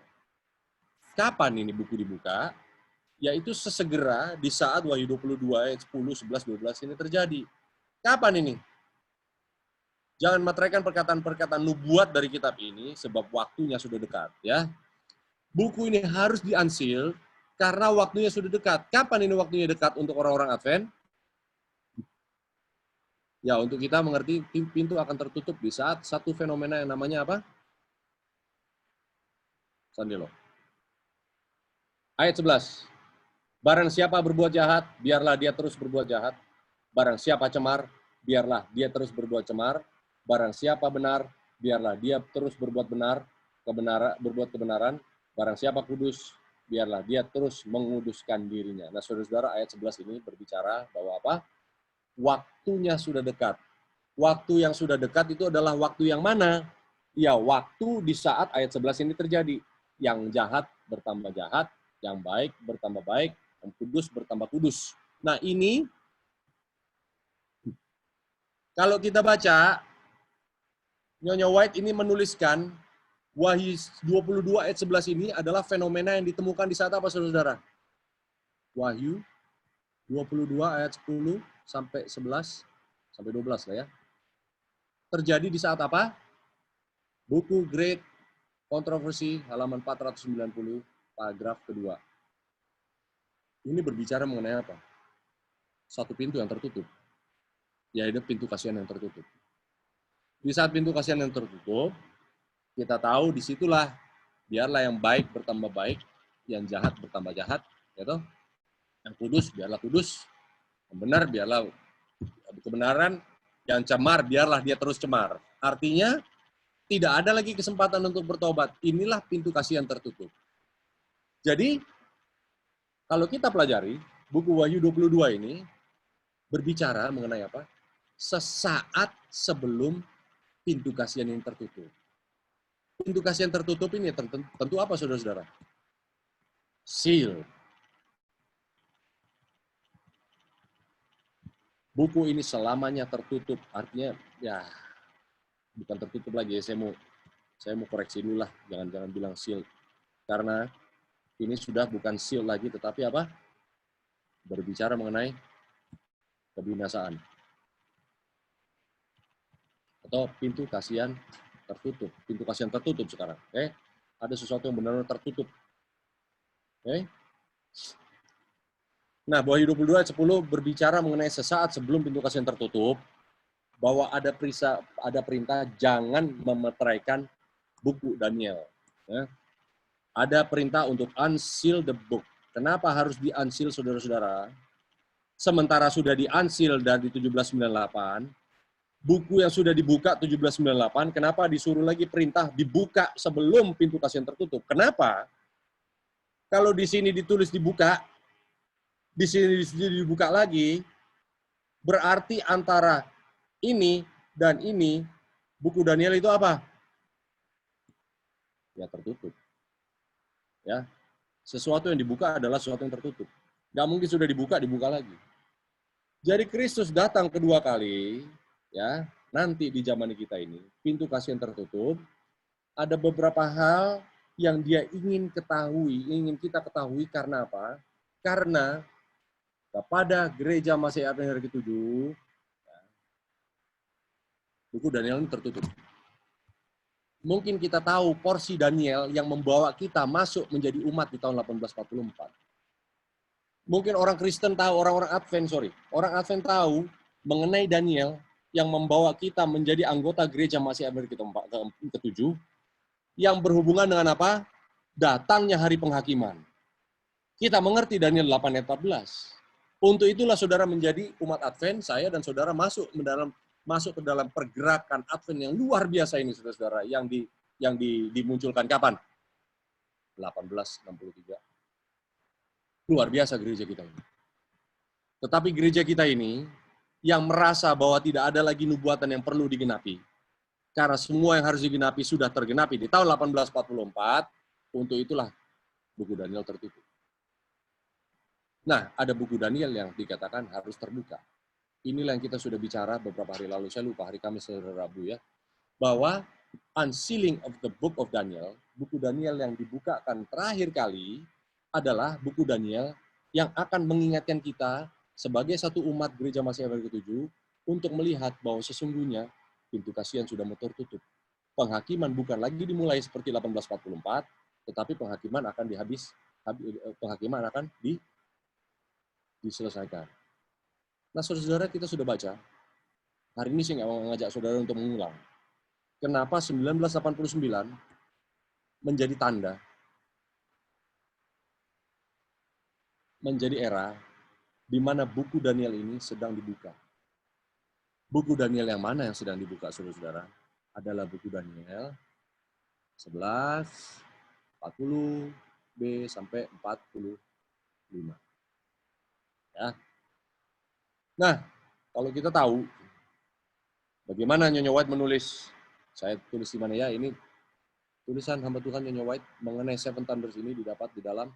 Kapan ini buku dibuka? Yaitu sesegera di saat Wahyu 22 ayat 10, 11, 12 ini terjadi. Kapan ini? Jangan meteraikan perkataan-perkataan nubuat dari kitab ini, sebab waktunya sudah dekat. Ya, buku ini harus di-unseal karena waktunya sudah dekat. Kapan ini waktunya dekat untuk orang-orang Advent? Ya, untuk kita mengerti pintu akan tertutup di saat satu fenomena yang namanya apa? Sandilo. Ayat 11. Barang siapa berbuat jahat, biarlah dia terus berbuat jahat. Barang siapa cemar, biarlah dia terus berbuat cemar. Barang siapa benar, biarlah dia terus berbuat benar, berbuat kebenaran. Barang siapa kudus, biarlah dia terus menguduskan dirinya. Nah, saudara-saudara, ayat 11 ini berbicara bahwa apa? Waktunya sudah dekat. Waktu yang sudah dekat itu adalah waktu yang mana? Ya, waktu di saat ayat 11 ini terjadi. Yang jahat bertambah jahat, yang baik bertambah baik, yang kudus bertambah kudus. Nah, ini kalau kita baca, Nyonya White ini menuliskan Wahyu 22 ayat 11 ini adalah fenomena yang ditemukan di saat apa, saudara-saudara? Wahyu 22 ayat 10 sampai 11 sampai 12 lah ya. Terjadi di saat apa? Buku Great Controversy halaman 490 paragraf kedua. Ini berbicara mengenai apa? Satu pintu yang tertutup. Yaitu pintu kasihan yang tertutup. Di saat pintu kasihan yang tertutup, kita tahu disitulah biarlah yang baik bertambah baik, yang jahat bertambah jahat, gitu. Yang kudus biarlah kudus, yang benar biarlah kebenaran, yang cemar biarlah dia terus cemar. Artinya tidak ada lagi kesempatan untuk bertobat. Inilah pintu kasih yang tertutup. Jadi kalau kita pelajari buku Wahyu 22 ini berbicara mengenai apa? Sesaat sebelum pintu kasihan yang tertutup. Pintu kasihan tertutup ini tentu apa, saudara-saudara? Seal. Buku ini selamanya tertutup, artinya ya bukan tertutup lagi. Saya mau koreksi dulu lah, jangan bilang seal, karena ini sudah bukan seal lagi, tetapi apa? Berbicara mengenai kebinasaan atau pintu kasihan tertutup. Pintu kasihan tertutup sekarang. Oke? Ada sesuatu yang benar-benar tertutup. Oke? Nah, Wahyu 22 ayat 10 berbicara mengenai sesaat sebelum pintu kasihan tertutup, bahwa ada perintah jangan memeteraikan buku Daniel. Ya. Ada perintah untuk unseal the book. Kenapa harus di-unseal, saudara-saudara? Sementara sudah di-unseal dari 1798, buku yang sudah dibuka 1798, kenapa disuruh lagi perintah dibuka sebelum pintu kasihan tertutup? Kenapa? Kalau di sini ditulis dibuka, di sini dibuka lagi, berarti antara ini dan ini, buku Daniel itu apa? Ya tertutup. Ya, sesuatu yang dibuka adalah sesuatu yang tertutup. Nggak mungkin sudah dibuka lagi. Jadi Kristus datang kedua kali, ya nanti di zaman kita ini, pintu kasih yang tertutup, ada beberapa hal yang dia ingin kita ketahui karena apa? Karena kepada gereja Masih Advent hari ke-7, buku Daniel ini tertutup. Mungkin kita tahu porsi Daniel yang membawa kita masuk menjadi umat di tahun 1844. Mungkin orang Kristen tahu, orang Advent tahu mengenai Daniel yang membawa kita menjadi anggota gereja Masih Advent ke-7, yang berhubungan dengan apa? Datangnya hari penghakiman. Kita mengerti Daniel 8 ayat 14. Untuk itulah saudara menjadi umat Advent, saya dan saudara masuk ke dalam pergerakan Advent yang luar biasa ini, saudara-saudara, yang dimunculkan kapan? 1863. Luar biasa gereja kita ini. Tetapi gereja kita ini yang merasa bahwa tidak ada lagi nubuatan yang perlu digenapi. Karena semua yang harus digenapi sudah tergenapi di tahun 1844, untuk itulah buku Daniel tertutup. Nah, ada buku Daniel yang dikatakan harus terbuka. Inilah yang kita sudah bicara beberapa hari lalu, saya lupa hari Kamis atau Rabu ya, bahwa unsealing of the book of Daniel, buku Daniel yang dibukakan terakhir kali adalah buku Daniel yang akan mengingatkan kita sebagai satu umat gereja Masih Advent ke-7 untuk melihat bahwa sesungguhnya pintu kasihan sudah mau tertutup. Penghakiman bukan lagi dimulai seperti 1844, tetapi penghakiman akan diselesaikan. Nah, saudara-saudara, kita sudah baca. Hari ini saya nggak mau mengajak saudara untuk mengulang. Kenapa 1989 menjadi tanda, menjadi era di mana buku Daniel ini sedang dibuka. Buku Daniel yang mana yang sedang dibuka, saudara-saudara? Adalah buku Daniel 11, 40b sampai 45. Ya. Nah, kalau kita tahu bagaimana Nyonya White menulis, saya tulis di mana ya, ini tulisan hamba Tuhan Nyonya White mengenai Seven Thunders ini didapat di dalam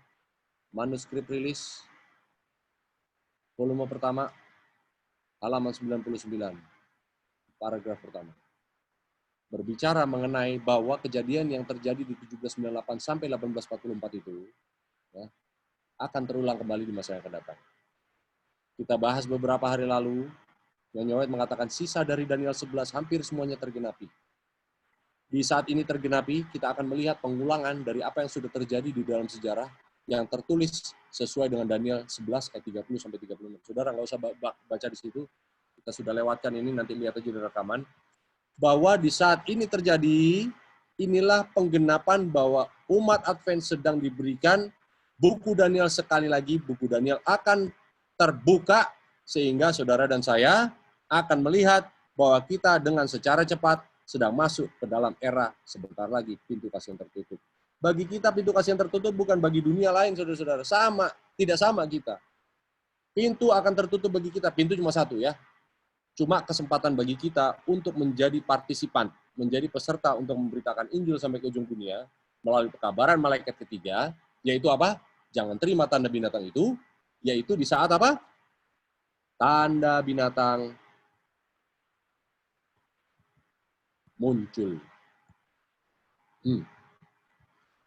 manuskrip rilis volume pertama, halaman 99, paragraf pertama. Berbicara mengenai bahwa kejadian yang terjadi di 1798 sampai 1844 itu ya, akan terulang kembali di masa yang akan datang. Kita bahas beberapa hari lalu, Nyonya White mengatakan sisa dari Daniel 11 hampir semuanya tergenapi. Di saat ini tergenapi, kita akan melihat pengulangan dari apa yang sudah terjadi di dalam sejarah yang tertulis sesuai dengan Daniel 11 ayat 30 sampai 36. Saudara nggak usah baca di situ, kita sudah lewatkan ini, nanti lihat aja di rekaman. Bahwa di saat ini terjadi, inilah penggenapan bahwa umat Advent sedang diberikan buku Daniel sekali lagi, buku Daniel akan terbuka sehingga saudara dan saya akan melihat bahwa kita dengan secara cepat sedang masuk ke dalam era sebentar lagi pintu kasih yang tertutup. Bagi kita pintu kasih yang tertutup bukan bagi dunia lain, saudara-saudara. Sama, tidak sama kita. Pintu akan tertutup bagi kita, pintu cuma satu ya. Cuma kesempatan bagi kita untuk menjadi partisipan, menjadi peserta untuk memberitakan Injil sampai ke ujung dunia melalui pekabaran malaikat ketiga, yaitu apa? Jangan terima tanda binatang itu, yaitu di saat apa? Tanda binatang muncul.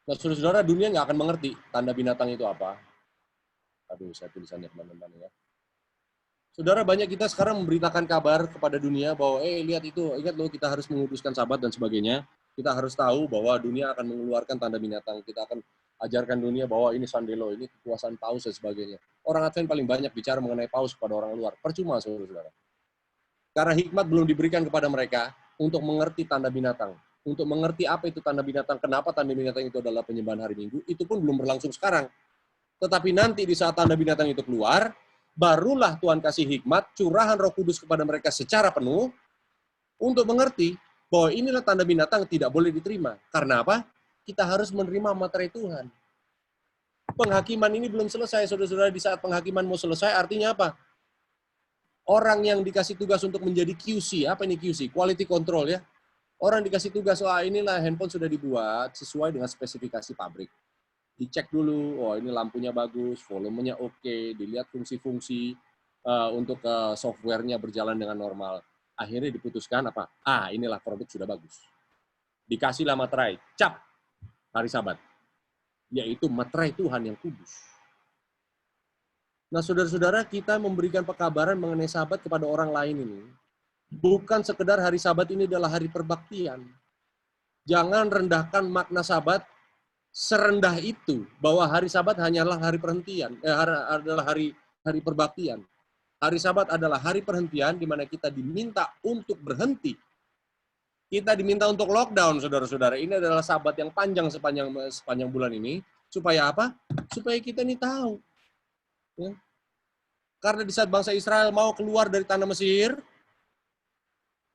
Nah, saudara-saudara, dunia nggak akan mengerti tanda binatang itu apa. Aduh, saya tulisannya teman-teman ya. Saudara, banyak kita sekarang memberitakan kabar kepada dunia bahwa, lihat itu, ingat loh kita harus menguduskan Sabat dan sebagainya. Kita harus tahu bahwa dunia akan mengeluarkan tanda binatang. Kita akan ajarkan dunia bahwa ini Sandelo, ini kekuasaan Paus dan sebagainya. Orang Advent paling banyak bicara mengenai Paus kepada orang luar. Percuma, saudara-saudara. Karena hikmat belum diberikan kepada mereka untuk mengerti tanda binatang. Untuk mengerti apa itu tanda binatang, kenapa tanda binatang itu adalah penyembahan hari Minggu, itu pun belum berlangsung sekarang. Tetapi nanti di saat tanda binatang itu keluar, barulah Tuhan kasih hikmat, curahan Roh Kudus kepada mereka secara penuh, untuk mengerti bahwa inilah tanda binatang tidak boleh diterima. Karena apa? Kita harus menerima materai Tuhan. penghakiman ini belum selesai, saudara-saudara. Di saat penghakiman mau selesai, artinya apa? Orang yang dikasih tugas untuk menjadi QC, apa ini QC? Quality Control ya. Orang dikasih tugas, wah inilah handphone sudah dibuat sesuai dengan spesifikasi pabrik. Dicek dulu, oh ini lampunya bagus, volumenya oke, dilihat fungsi-fungsi untuk softwarenya berjalan dengan normal. Akhirnya diputuskan apa? Inilah produk sudah bagus. Dikasihlah materai, cap, hari Sabat. Yaitu materai Tuhan yang kudus. Nah, saudara-saudara, kita memberikan pekabaran mengenai Sabat kepada orang lain ini. Bukan sekedar hari Sabat ini adalah hari perbaktian. Jangan rendahkan makna Sabat serendah itu, bahwa hari Sabat hanyalah hari perhentian, adalah hari perbaktian. Hari Sabat adalah hari perhentian di mana kita diminta untuk berhenti. Kita diminta untuk lockdown, saudara-saudara. Ini adalah Sabat yang panjang sepanjang bulan ini. Supaya apa? Supaya kita ini tahu. Ya. Karena di saat bangsa Israel mau keluar dari tanah Mesir,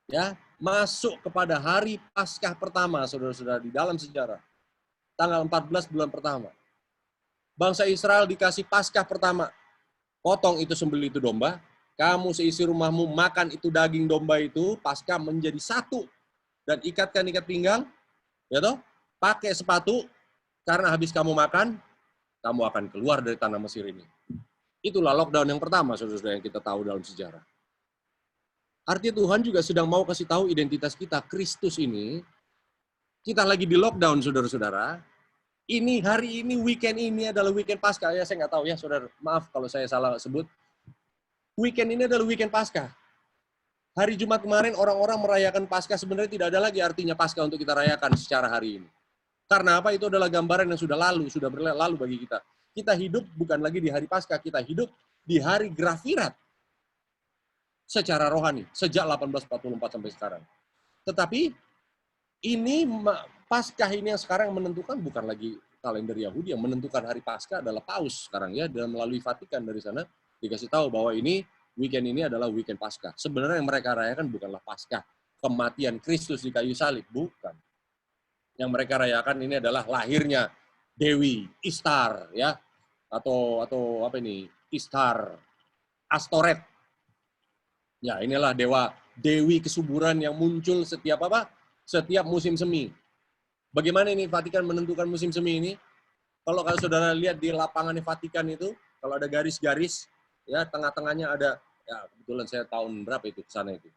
ya, masuk kepada hari Paskah pertama, saudara-saudara, di dalam sejarah. Tanggal 14 bulan pertama. Bangsa Israel dikasih Paskah pertama. Potong itu, sembelih itu domba. Kamu seisi rumahmu makan itu daging domba itu, Paskah menjadi satu. Dan ikatkan ikat pinggang, ya toh? Pakai sepatu, karena habis kamu makan, kamu akan keluar dari tanah Mesir ini. Itulah lockdown yang pertama, saudara-saudara, yang kita tahu dalam sejarah. Artinya Tuhan juga sedang mau kasih tahu identitas kita, Kristus ini. Kita lagi di lockdown, saudara-saudara. Ini hari ini, weekend ini adalah weekend Paskah. Ya, saya nggak tahu ya, saudara. Maaf kalau saya salah sebut. Weekend ini adalah weekend Paskah. Hari Jumat kemarin orang-orang merayakan Paskah, sebenarnya tidak ada lagi artinya Paskah untuk kita rayakan secara hari ini. Karena apa? Itu adalah gambaran yang sudah berlalu bagi kita. Kita hidup bukan lagi di hari Paskah, kita hidup di hari Grafirat. Secara rohani, sejak 1844 sampai sekarang. Tetapi, ini Paskah ini yang sekarang menentukan bukan lagi kalender Yahudi, yang menentukan hari Paskah adalah Paus sekarang ya, dan melalui Vatikan dari sana dikasih tahu bahwa ini weekend ini adalah weekend Paskah. Sebenarnya yang mereka rayakan bukanlah Paskah, kematian Kristus di kayu salib, bukan. Yang mereka rayakan ini adalah lahirnya Dewi Ishtar ya, atau apa ini? Ishtar, Astoret. Ya, inilah dewi kesuburan yang muncul setiap apa? Setiap musim semi. Bagaimana ini Vatikan menentukan musim semi ini? Kalau saudara lihat di lapangan Vatikan itu, kalau ada garis-garis, ya tengah-tengahnya ada, ya kebetulan saya tahun berapa itu ke sana itu?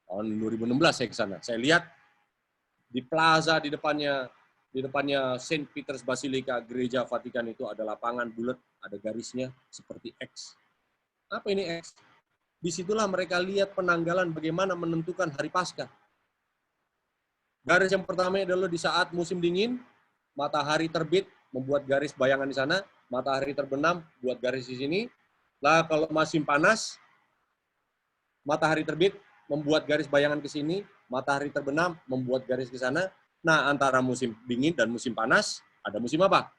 Tahun 2016 saya ke sana. Saya lihat di plaza di depannya Saint Peter's Basilica, gereja Vatikan itu ada lapangan bulat, ada garisnya seperti X. Apa ini X? Disitulah mereka lihat penanggalan bagaimana menentukan hari Paskah. Garis yang pertama adalah di saat musim dingin, matahari terbit, membuat garis bayangan di sana, matahari terbenam, buat garis di sini. Lah kalau musim panas, matahari terbit, membuat garis bayangan ke sini, matahari terbenam, membuat garis ke sana. Nah, antara musim dingin dan musim panas, ada musim apa?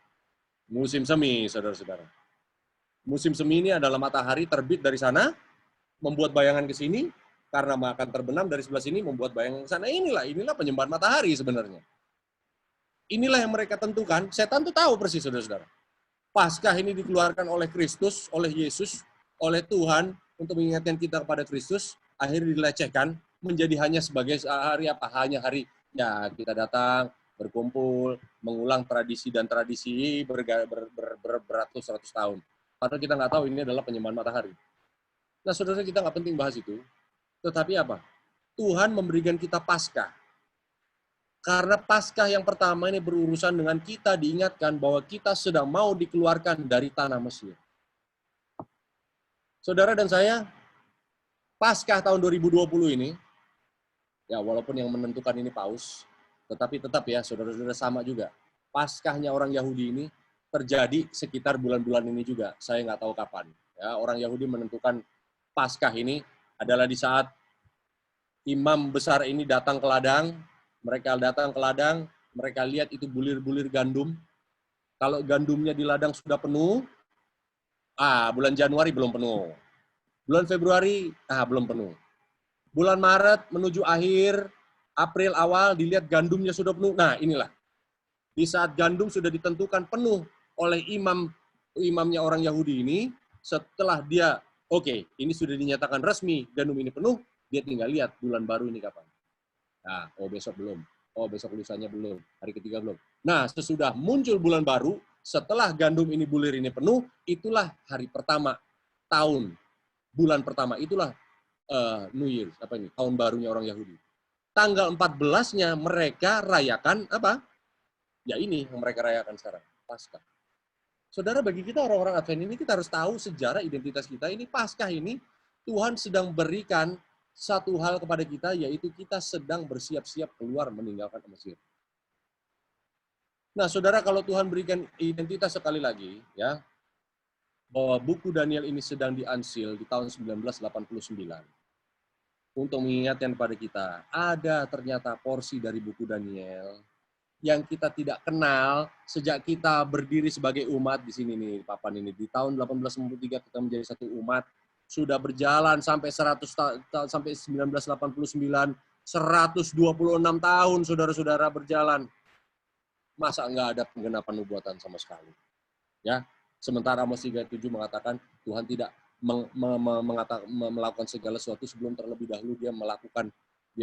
Musim semi, saudara-saudara. Musim semi ini adalah matahari terbit dari sana, membuat bayangan ke sini, karena akan terbenam dari sebelah sini, membuat bayangan ke sana. Inilah penyembahan matahari sebenarnya. Inilah yang mereka tentukan. Setan tuh tahu persis, saudara-saudara. Paskah ini dikeluarkan oleh Kristus, oleh Yesus, oleh Tuhan, untuk mengingatkan kita kepada Kristus, akhirnya dilecehkan, menjadi hanya sebagai hari apa? Hanya hari, ya kita datang, berkumpul, mengulang tradisi dan tradisi beratus-ratus tahun. Padahal kita nggak tahu ini adalah penyembahan matahari. Nah, saudara, kita nggak penting bahas itu. Tetapi apa? Tuhan memberikan kita Paskah. Karena Paskah yang pertama ini berurusan dengan kita diingatkan bahwa kita sedang mau dikeluarkan dari tanah Mesir. Saudara dan saya, Paskah tahun 2020 ini, ya walaupun yang menentukan ini Paus, tetapi tetap ya saudara-saudara sama juga. Paskahnya orang Yahudi ini terjadi sekitar bulan-bulan ini juga. Saya nggak tahu kapan. Ya, orang Yahudi menentukan Paskah ini adalah di saat imam besar ini datang ke ladang. Mereka datang ke ladang, mereka lihat itu bulir-bulir gandum. Kalau gandumnya di ladang sudah penuh, bulan Januari belum penuh. Bulan Februari, belum penuh. Bulan Maret menuju akhir, April awal dilihat gandumnya sudah penuh. Nah, inilah. Di saat gandum sudah ditentukan penuh oleh imamnya orang Yahudi ini. Setelah dia, oke, ini sudah dinyatakan resmi, gandum ini penuh, dia tinggal lihat bulan baru ini kapan. Nah, besok belum. Besok lusanya belum. Hari ketiga belum. Nah, sesudah muncul bulan baru, setelah gandum ini bulir ini penuh, itulah hari pertama tahun. Bulan pertama, itulah New Year, tahun barunya orang Yahudi. Tanggal 14-nya mereka rayakan apa? Ya ini yang mereka rayakan sekarang, Paskah. Saudara, bagi kita orang-orang Advent ini, kita harus tahu sejarah identitas kita. Ini Paskah ini, Tuhan sedang berikan satu hal kepada kita, yaitu kita sedang bersiap-siap keluar meninggalkan Mesir. Nah, saudara, kalau Tuhan berikan identitas sekali lagi, ya, bahwa buku Daniel ini sedang diansil di tahun 1989. Untuk mengingatkan kepada kita, ada ternyata porsi dari buku Daniel yang kita tidak kenal sejak kita berdiri sebagai umat di sini nih, papan ini. Di tahun 1893 kita menjadi satu umat, sudah berjalan sampai 1989, 126 tahun saudara-saudara berjalan. Masa enggak ada penggenapan nubuatan sama sekali? Ya, sementara Amos 3:7 mengatakan Tuhan tidak melakukan segala sesuatu sebelum terlebih dahulu dia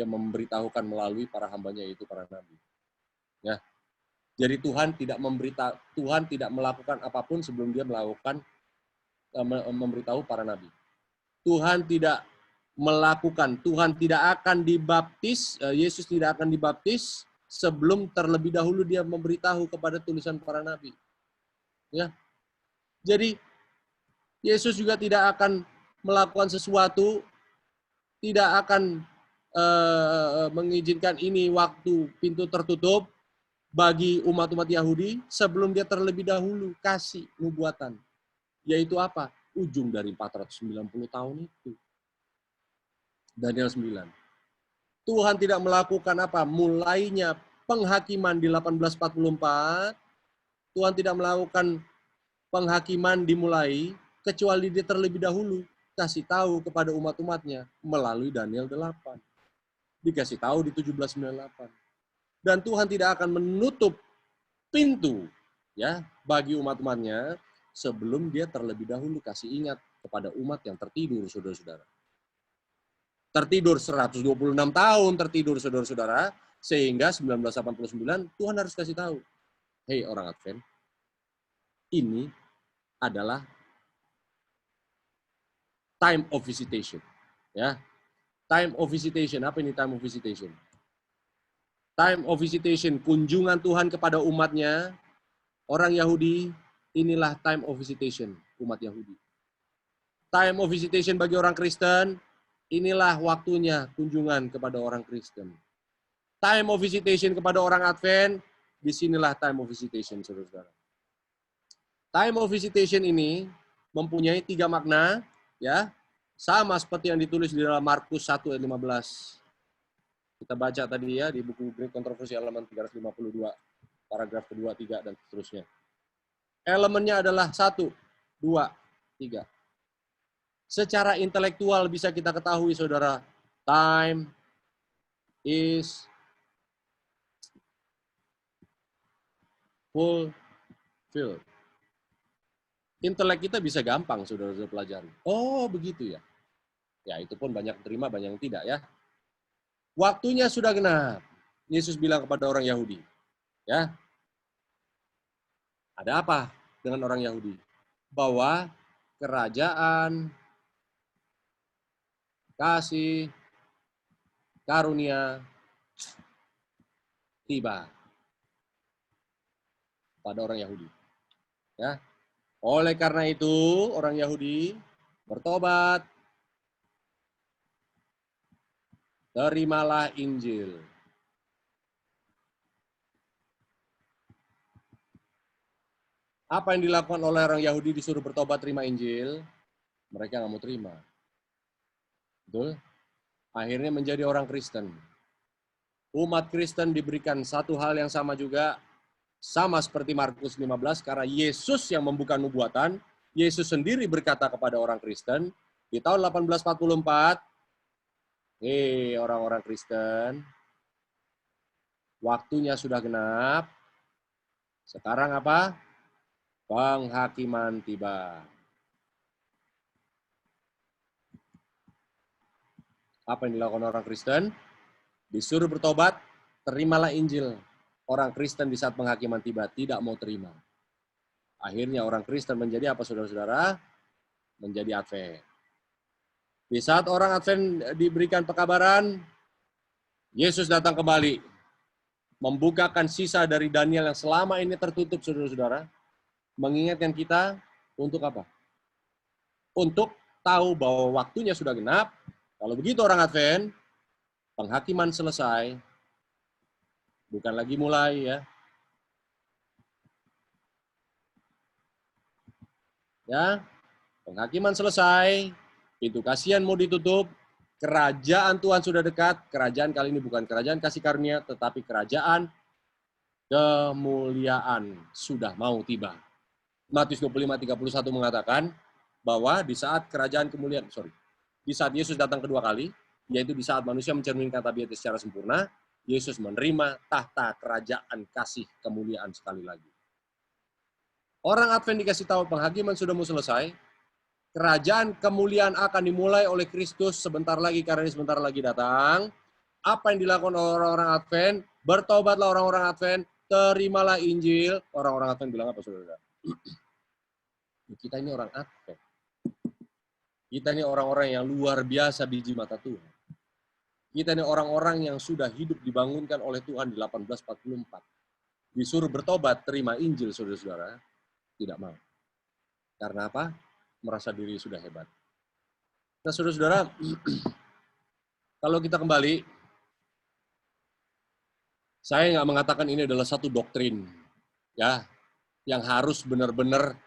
memberitahukan melalui para hambanya, yaitu para nabi. Ya. Jadi Tuhan tidak melakukan apapun sebelum dia memberitahu para nabi. Tuhan tidak akan dibaptis, Yesus tidak akan dibaptis sebelum terlebih dahulu dia memberitahu kepada tulisan para nabi. Ya. Jadi Yesus juga tidak akan melakukan sesuatu, tidak akan mengizinkan ini waktu pintu tertutup bagi umat-umat Yahudi sebelum dia terlebih dahulu kasih nubuatan. Yaitu apa? Ujung dari 490 tahun itu. Daniel 9. Tuhan tidak melakukan apa? Mulainya penghakiman di 1844. Tuhan tidak melakukan penghakiman dimulai kecuali dia terlebih dahulu kasih tahu kepada umat-umatnya melalui Daniel 8. Dikasih tahu di 1798. Dan Tuhan tidak akan menutup pintu ya bagi umat-umatnya sebelum dia terlebih dahulu kasih ingat kepada umat yang tertidur, saudara-saudara. Tertidur 126 tahun, tertidur saudara-saudara, sehingga 1989 Tuhan harus kasih tahu, hei orang Advent, ini adalah time of visitation. Ya, time of visitation. Apa ini time of visitation? Time of visitation, kunjungan Tuhan kepada umatnya, orang Yahudi, inilah time of visitation, umat Yahudi. Time of visitation bagi orang Kristen, inilah waktunya kunjungan kepada orang Kristen. Time of visitation kepada orang Advent, disinilah time of visitation, saudara-saudara. Time of visitation ini mempunyai 3 makna, ya, sama seperti yang ditulis di dalam Markus 1 ayat 15. Kita baca tadi ya di buku Great Controversy halaman 352, paragraf kedua, 3, dan seterusnya. Elemennya adalah 1, 2, 3. Secara intelektual bisa kita ketahui, saudara, time is fulfilled. Intelek kita bisa gampang, saudara-saudara pelajari. Oh, begitu ya. Ya, itu pun banyak terima, banyak yang tidak ya. Waktunya sudah genap. Yesus bilang kepada orang Yahudi. Ya. Ada apa dengan orang Yahudi? Bahwa kerajaan, kasih, karunia tiba pada orang Yahudi. Ya. Oleh karena itu, orang Yahudi bertobat, terimalah Injil. Apa yang dilakukan oleh orang Yahudi disuruh bertobat terima Injil? Mereka nggak mau terima. Betul? Akhirnya menjadi orang Kristen. Umat Kristen diberikan satu hal yang sama juga, sama seperti Markus 15, karena Yesus yang membuka nubuatan, Yesus sendiri berkata kepada orang Kristen, di tahun 1844, hei orang-orang Kristen, waktunya sudah genap, sekarang apa? Penghakiman tiba. Apa yang dilakukan orang Kristen? Disuruh bertobat, terimalah Injil. Orang Kristen di saat penghakiman tiba tidak mau terima. Akhirnya orang Kristen menjadi apa, saudara-saudara? Menjadi Advent. Di saat orang Advent diberikan pekabaran, Yesus datang kembali. Membukakan sisa dari Daniel yang selama ini tertutup, saudara-saudara. Mengingatkan kita untuk apa? Untuk tahu bahwa waktunya sudah genap. Kalau begitu orang Advent, penghakiman selesai, bukan lagi mulai ya. Ya, penghakiman selesai, pintu kasihan mau ditutup, kerajaan Tuhan sudah dekat. Kerajaan kali ini bukan kerajaan kasih karunia, tetapi kerajaan kemuliaan sudah mau tiba. Matius 25:31 mengatakan bahwa di saat kerajaan kemuliaan, di saat Yesus datang kedua kali, yaitu di saat manusia mencerminkan tabiatnya secara sempurna, Yesus menerima tahta kerajaan kasih kemuliaan sekali lagi. Orang Advent dikasih tahu penghakiman sudah mau selesai, kerajaan kemuliaan akan dimulai oleh Kristus sebentar lagi, karena sebentar lagi datang. Apa yang dilakukan orang-orang Advent? Bertobatlah orang-orang Advent, terimalah Injil. Orang-orang Advent bilang apa, saudara? Kita ini orang Advent. Kita ini orang-orang yang luar biasa biji mata Tuhan. Kita ini orang-orang yang sudah hidup dibangunkan oleh Tuhan di 1844. Disuruh bertobat, terima Injil, saudara-saudara. Tidak mau. Karena apa? Merasa diri sudah hebat. Nah, saudara-saudara, kalau kita kembali, saya nggak mengatakan ini adalah satu doktrin, ya, yang harus benar-benar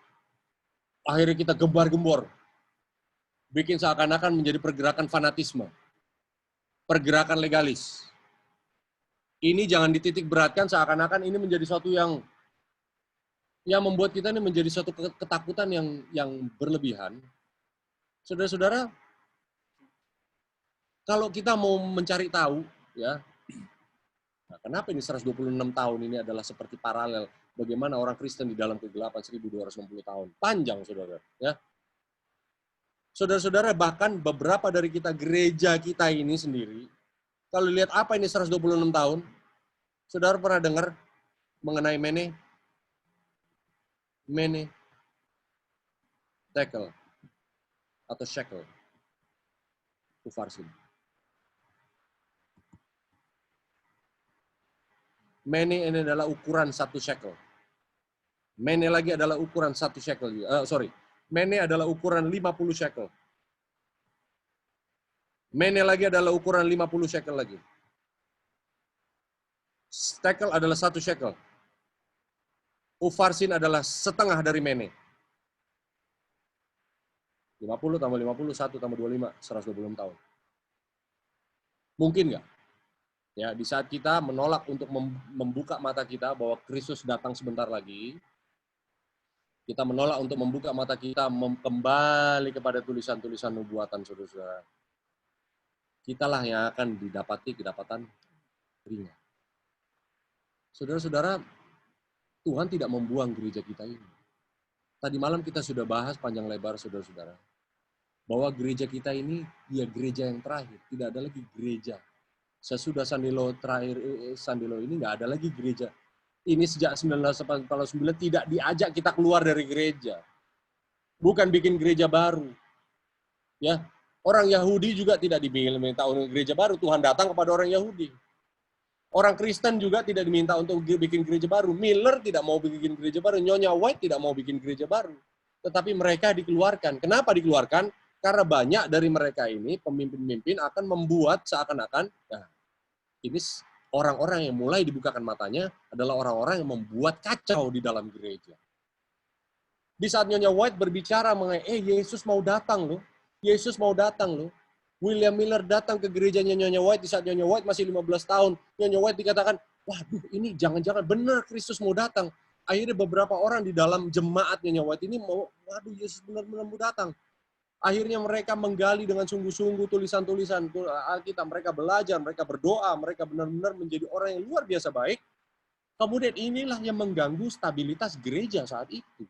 akhirnya kita gembar-gembor, bikin seakan-akan menjadi pergerakan fanatisme, pergerakan legalis. Ini jangan dititik beratkan seakan-akan ini menjadi suatu yang membuat kita ini menjadi suatu ketakutan yang berlebihan. Saudara-saudara, kalau kita mau mencari tahu, ya, nah, kenapa ini 126 tahun ini adalah seperti paralel bagaimana orang Kristen di dalam kegelapan 1260 tahun. Panjang, saudara. Ya. Saudara-saudara, bahkan beberapa dari kita, gereja kita ini sendiri, kalau lihat apa ini 126 tahun, saudara pernah dengar mengenai mene, tekel, atau shekel, ufarsin. Mene ini adalah ukuran 1 shekel. Mene lagi adalah ukuran 1 shekel. Mene adalah ukuran 50 shekel. Mene lagi adalah ukuran 50 shekel lagi. Shekel adalah 1 shekel. Ufarsin adalah setengah dari mene. 50 tambah 50, 1 tambah 25, 120 tahun. Mungkin nggak? Ya, di saat kita menolak untuk membuka mata kita bahwa Kristus datang sebentar lagi, kita menolak untuk membuka mata kita kembali kepada tulisan-tulisan nubuatan, saudara-saudara. Kitalah yang akan didapati kedapatan ringan. Saudara-saudara, Tuhan tidak membuang gereja kita ini. Tadi malam kita sudah bahas panjang lebar, saudara-saudara, bahwa gereja kita ini, ya gereja yang terakhir. Tidak ada lagi gereja. Sesudah Sandilo ini nggak ada lagi gereja. Ini sejak 1989 tidak diajak kita keluar dari gereja. Bukan bikin gereja baru. Ya, orang Yahudi juga tidak diminta untuk gereja baru. Tuhan datang kepada orang Yahudi. Orang Kristen juga tidak diminta untuk bikin gereja baru. Miller tidak mau bikin gereja baru. Nyonya White tidak mau bikin gereja baru. Tetapi mereka dikeluarkan. Kenapa dikeluarkan? Karena banyak dari mereka ini, pemimpin-pemimpin akan membuat seakan-akan, nah, ini orang-orang yang mulai dibukakan matanya adalah orang-orang yang membuat kacau di dalam gereja. Di saat Nyonya White berbicara mengenai, Yesus mau datang loh. Yesus mau datang loh. William Miller datang ke gerejanya Nyonya White di saat Nyonya White masih 15 tahun. Nyonya White dikatakan, waduh ini jangan-jangan benar Kristus mau datang. Akhirnya beberapa orang di dalam jemaat Nyonya White ini mau, waduh Yesus benar-benar mau datang. Akhirnya mereka menggali dengan sungguh-sungguh tulisan-tulisan Alkitab. Mereka belajar, mereka berdoa, mereka benar-benar menjadi orang yang luar biasa baik. Kemudian inilah yang mengganggu stabilitas gereja saat itu.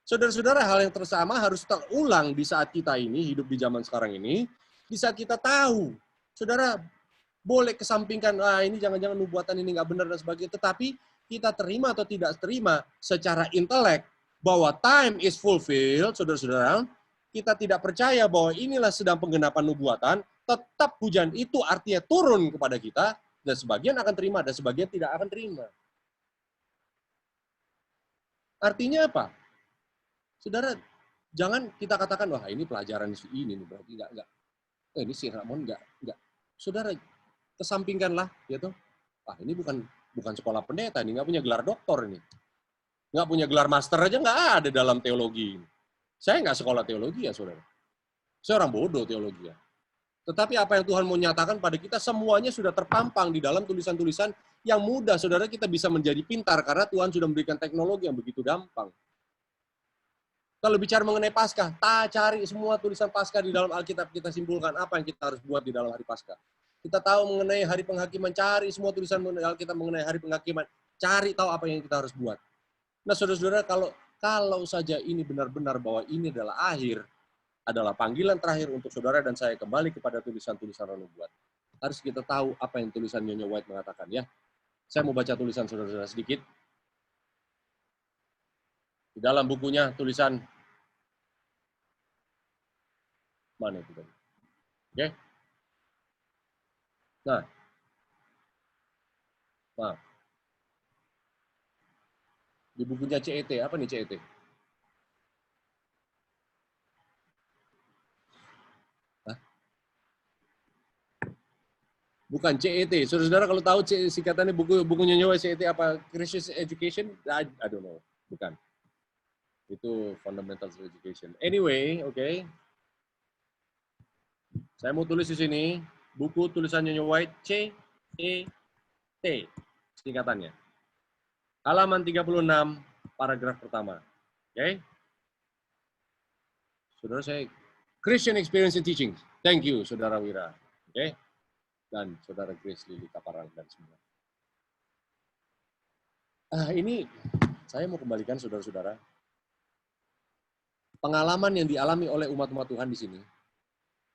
Saudara-saudara, hal yang tersama harus terulang di saat kita ini, hidup di zaman sekarang ini, di saat kita tahu. Saudara, boleh kesampingkan, ini jangan-jangan nubuatan ini nggak benar dan sebagainya, tetapi kita terima atau tidak terima secara intelek bahwa time is fulfilled, saudara-saudara, kita tidak percaya bahwa inilah sedang penggenapan nubuatan, tetap hujan itu artinya turun kepada kita, dan sebagian akan terima, dan sebagian tidak akan terima. Artinya apa? Saudara, jangan kita katakan, wah ini pelajaran ini, berarti enggak. Ini si Ramon enggak. Saudara, kesampingkanlah, gitu. Ini bukan sekolah pendeta, ini nggak punya gelar doktor ini. Nggak punya gelar master aja nggak ada dalam teologi. Saya nggak sekolah teologi ya, saudara. Saya orang bodoh teologi ya. Tetapi apa yang Tuhan mau nyatakan pada kita, semuanya sudah terpampang di dalam tulisan-tulisan yang mudah, saudara, kita bisa menjadi pintar, karena Tuhan sudah memberikan teknologi yang begitu gampang. Kalau bicara mengenai Paskah, cari semua tulisan Paskah di dalam Alkitab, kita simpulkan apa yang kita harus buat di dalam hari Paskah. Kita tahu mengenai hari penghakiman, cari semua tulisan Alkitab mengenai hari penghakiman, cari tahu apa yang kita harus buat. Nah, saudara-saudara, kalau saja ini benar-benar bahwa ini adalah akhir, adalah panggilan terakhir untuk saudara dan saya kembali kepada tulisan-tulisan nubuat. Harus kita tahu apa yang tulisan Nyonya White mengatakan, ya. Saya mau baca tulisan saudara-saudara sedikit. Di dalam bukunya tulisan mana itu tadi? Oke. Nah. Di bukunya CET, apa nih CET? Bukan CET. Saudara-saudara kalau tahu singkatannya bukunya Nyonya White CET apa? Christian Education? I don't know. Bukan. Itu Fundamentals of Education. Anyway, oke. Saya mau tulis di sini buku tulisan Nyonya White CET singkatannya. Halaman 36 paragraf pertama. Oke. Saudara saya Christian Experience and Teaching. Thank you Saudara Wira. Oke. Dan Saudara Grace Lili Kaparang dan semua. Ini saya mau kembalikan saudara-saudara. Pengalaman yang dialami oleh umat-umat Tuhan di sini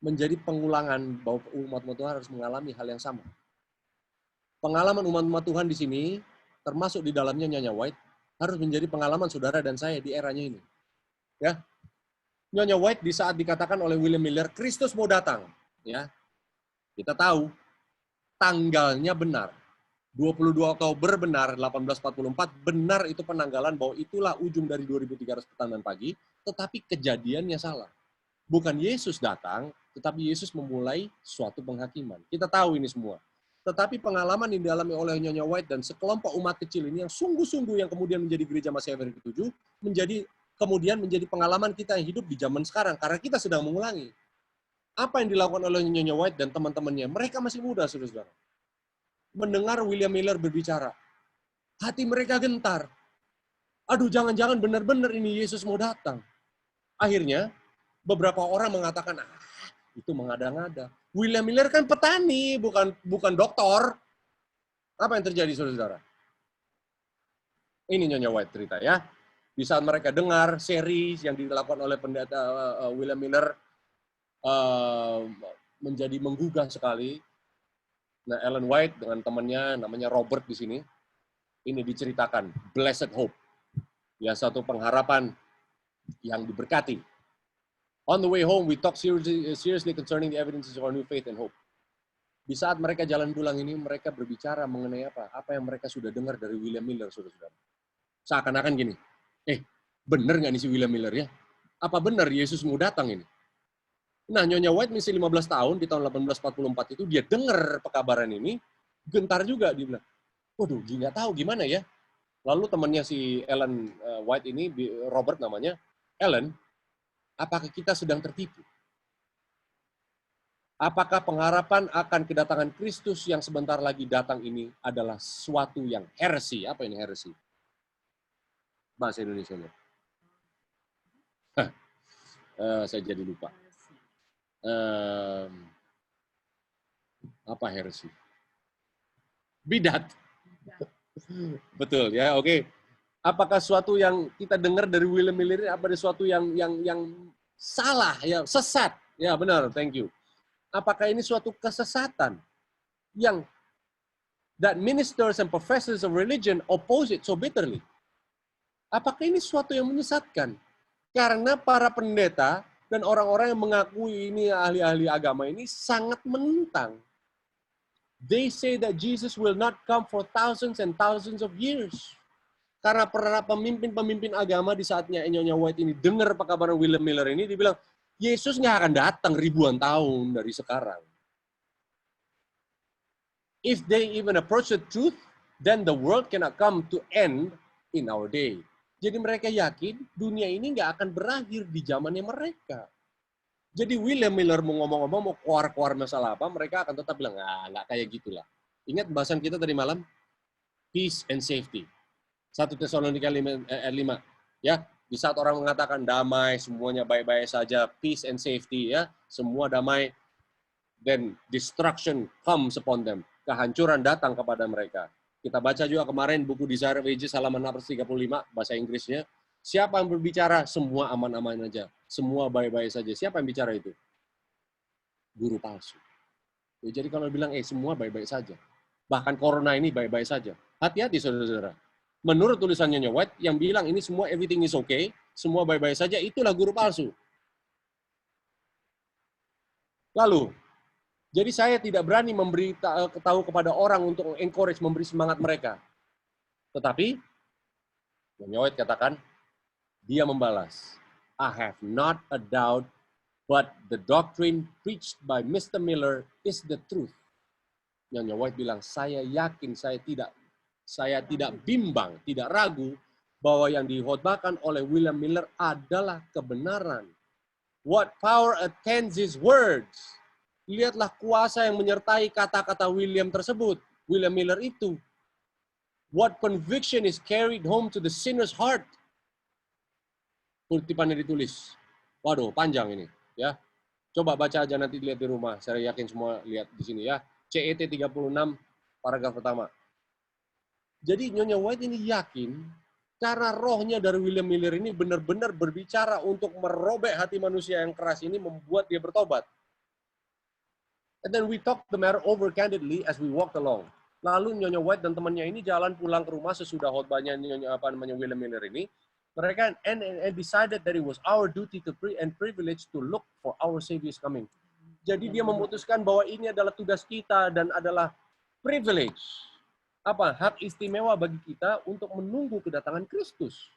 menjadi pengulangan bahwa umat-umat Tuhan harus mengalami hal yang sama. Pengalaman umat-umat Tuhan di sini, termasuk di dalamnya Nyonya White, harus menjadi pengalaman saudara dan saya di eranya ini. Ya, Nyonya White di saat dikatakan oleh William Miller, Kristus mau datang. Ya, kita tahu tanggalnya benar. 22 Oktober benar, 1844 benar itu penanggalan bahwa itulah ujung dari 2300 petang dan pagi, tetapi kejadiannya salah. Bukan Yesus datang, tetapi Yesus memulai suatu penghakiman. Kita tahu ini semua. Tetapi pengalaman yang dialami oleh Nyonya White dan sekelompok umat kecil ini yang sungguh-sungguh yang kemudian menjadi gereja Masih Hari ke-7, kemudian menjadi pengalaman kita yang hidup di zaman sekarang, karena kita sedang mengulangi. Apa yang dilakukan oleh Nyonya White dan teman-temannya? Mereka masih muda, saudara-saudara. Mendengar William Miller berbicara, hati mereka gentar. Aduh, jangan-jangan benar-benar ini Yesus mau datang. Akhirnya, beberapa orang mengatakan, itu mengada-ngada. William Miller kan petani, bukan dokter. Apa yang terjadi, saudara-saudara? Ini Nyonya White cerita ya. Di saat mereka dengar seri yang dilakukan oleh pendeta William Miller menjadi menggugah sekali. Nah, Ellen White dengan temannya namanya Robert di sini, ini diceritakan Blessed Hope, ya satu pengharapan yang diberkati. On the way home, we talk seriously concerning the evidences of our new faith and hope. Di saat mereka jalan pulang ini, mereka berbicara mengenai apa? Apa yang mereka sudah dengar dari William Miller, saudara-saudara. Seakan-akan gini, benar nggak nih si William Miller ya? Apa benar Yesus mau datang ini? Nah, Nyonya White masih 15 tahun, di tahun 1844 itu, dia dengar pekabaran ini, gentar juga, dia bilang, waduh, dia nggak tahu gimana ya. Lalu temannya si Ellen White ini, Robert namanya, Ellen, apakah kita sedang tertipu? Apakah pengharapan akan kedatangan Kristus yang sebentar lagi datang ini adalah suatu yang heresi? Apa ini heresi? Bahasa Indonesianya. Saya jadi lupa. Apa heresi? Bidat. Betul ya, oke. Apakah sesuatu yang kita dengar dari William Miller ini apa ada sesuatu yang salah, ya sesat? Ya benar, thank you. Apakah ini suatu kesesatan yang that ministers and professors of religion oppose it so bitterly? Apakah ini sesuatu yang menyesatkan? Karena para pendeta dan orang-orang yang mengakui ini ahli-ahli agama ini sangat menentang. They say that Jesus will not come for thousands and thousands of years. Karena para pemimpin-pemimpin agama di saatnya Nyonya White ini dengar pekabaran William Miller ini, dia bilang, Yesus nggak akan datang ribuan tahun dari sekarang. If they even approach the truth, then the world cannot come to end in our day. Jadi mereka yakin dunia ini nggak akan berakhir di zamannya mereka. Jadi William Miller mau ngomong-ngomong, mau keluar-keluar masalah apa, mereka akan tetap bilang, nggak kayak gitulah. Ingat bahasan kita tadi malam? Peace and safety. 1 Tesalonika 5, ya. Di saat orang mengatakan damai, semuanya baik-baik saja, peace and safety, ya, semua damai, then destruction comes upon them. Kehancuran datang kepada mereka. Kita baca juga kemarin buku Desire of Ages halaman 35, bahasa Inggrisnya. Siapa yang berbicara? Semua aman-aman aja. Semua baik-baik saja. Siapa yang bicara itu? Guru palsu. Ya, jadi kalau bilang, semua baik-baik saja. Bahkan corona ini baik-baik saja. Hati-hati saudara-saudara. Menurut tulisannya White, yang bilang ini semua everything is okay, semua baik-baik saja, itulah guru palsu. Lalu, jadi saya tidak berani tahu kepada orang untuk encourage, memberi semangat mereka. Tetapi, White katakan, dia membalas, I have not a doubt, but the doctrine preached by Mr. Miller is the truth. Nyonya White bilang, saya yakin, saya tidak bimbang, tidak ragu, bahwa yang dihotbahkan oleh William Miller adalah kebenaran. What power attends his words? Lihatlah kuasa yang menyertai kata-kata William tersebut. William Miller itu. What conviction is carried home to the sinner's heart? Kutipannya ditulis. Waduh, panjang ini. Ya, coba baca aja nanti lihat di rumah. Saya yakin semua lihat di sini ya. CET 36, paragraf pertama. Jadi Nyonya White ini yakin karena rohnya dari William Miller ini benar-benar berbicara untuk merobek hati manusia yang keras ini, membuat dia bertobat. And then we talk the matter over candidly as we walked along. Lalu Nyonya White dan temannya ini jalan pulang ke rumah sesudah khotbahnya William Miller ini. Mereka and decided that it was our duty to and privilege to look for our Savior's coming. Jadi dia memutuskan bahwa ini adalah tugas kita dan adalah privilege. Hak istimewa bagi kita untuk menunggu kedatangan Kristus.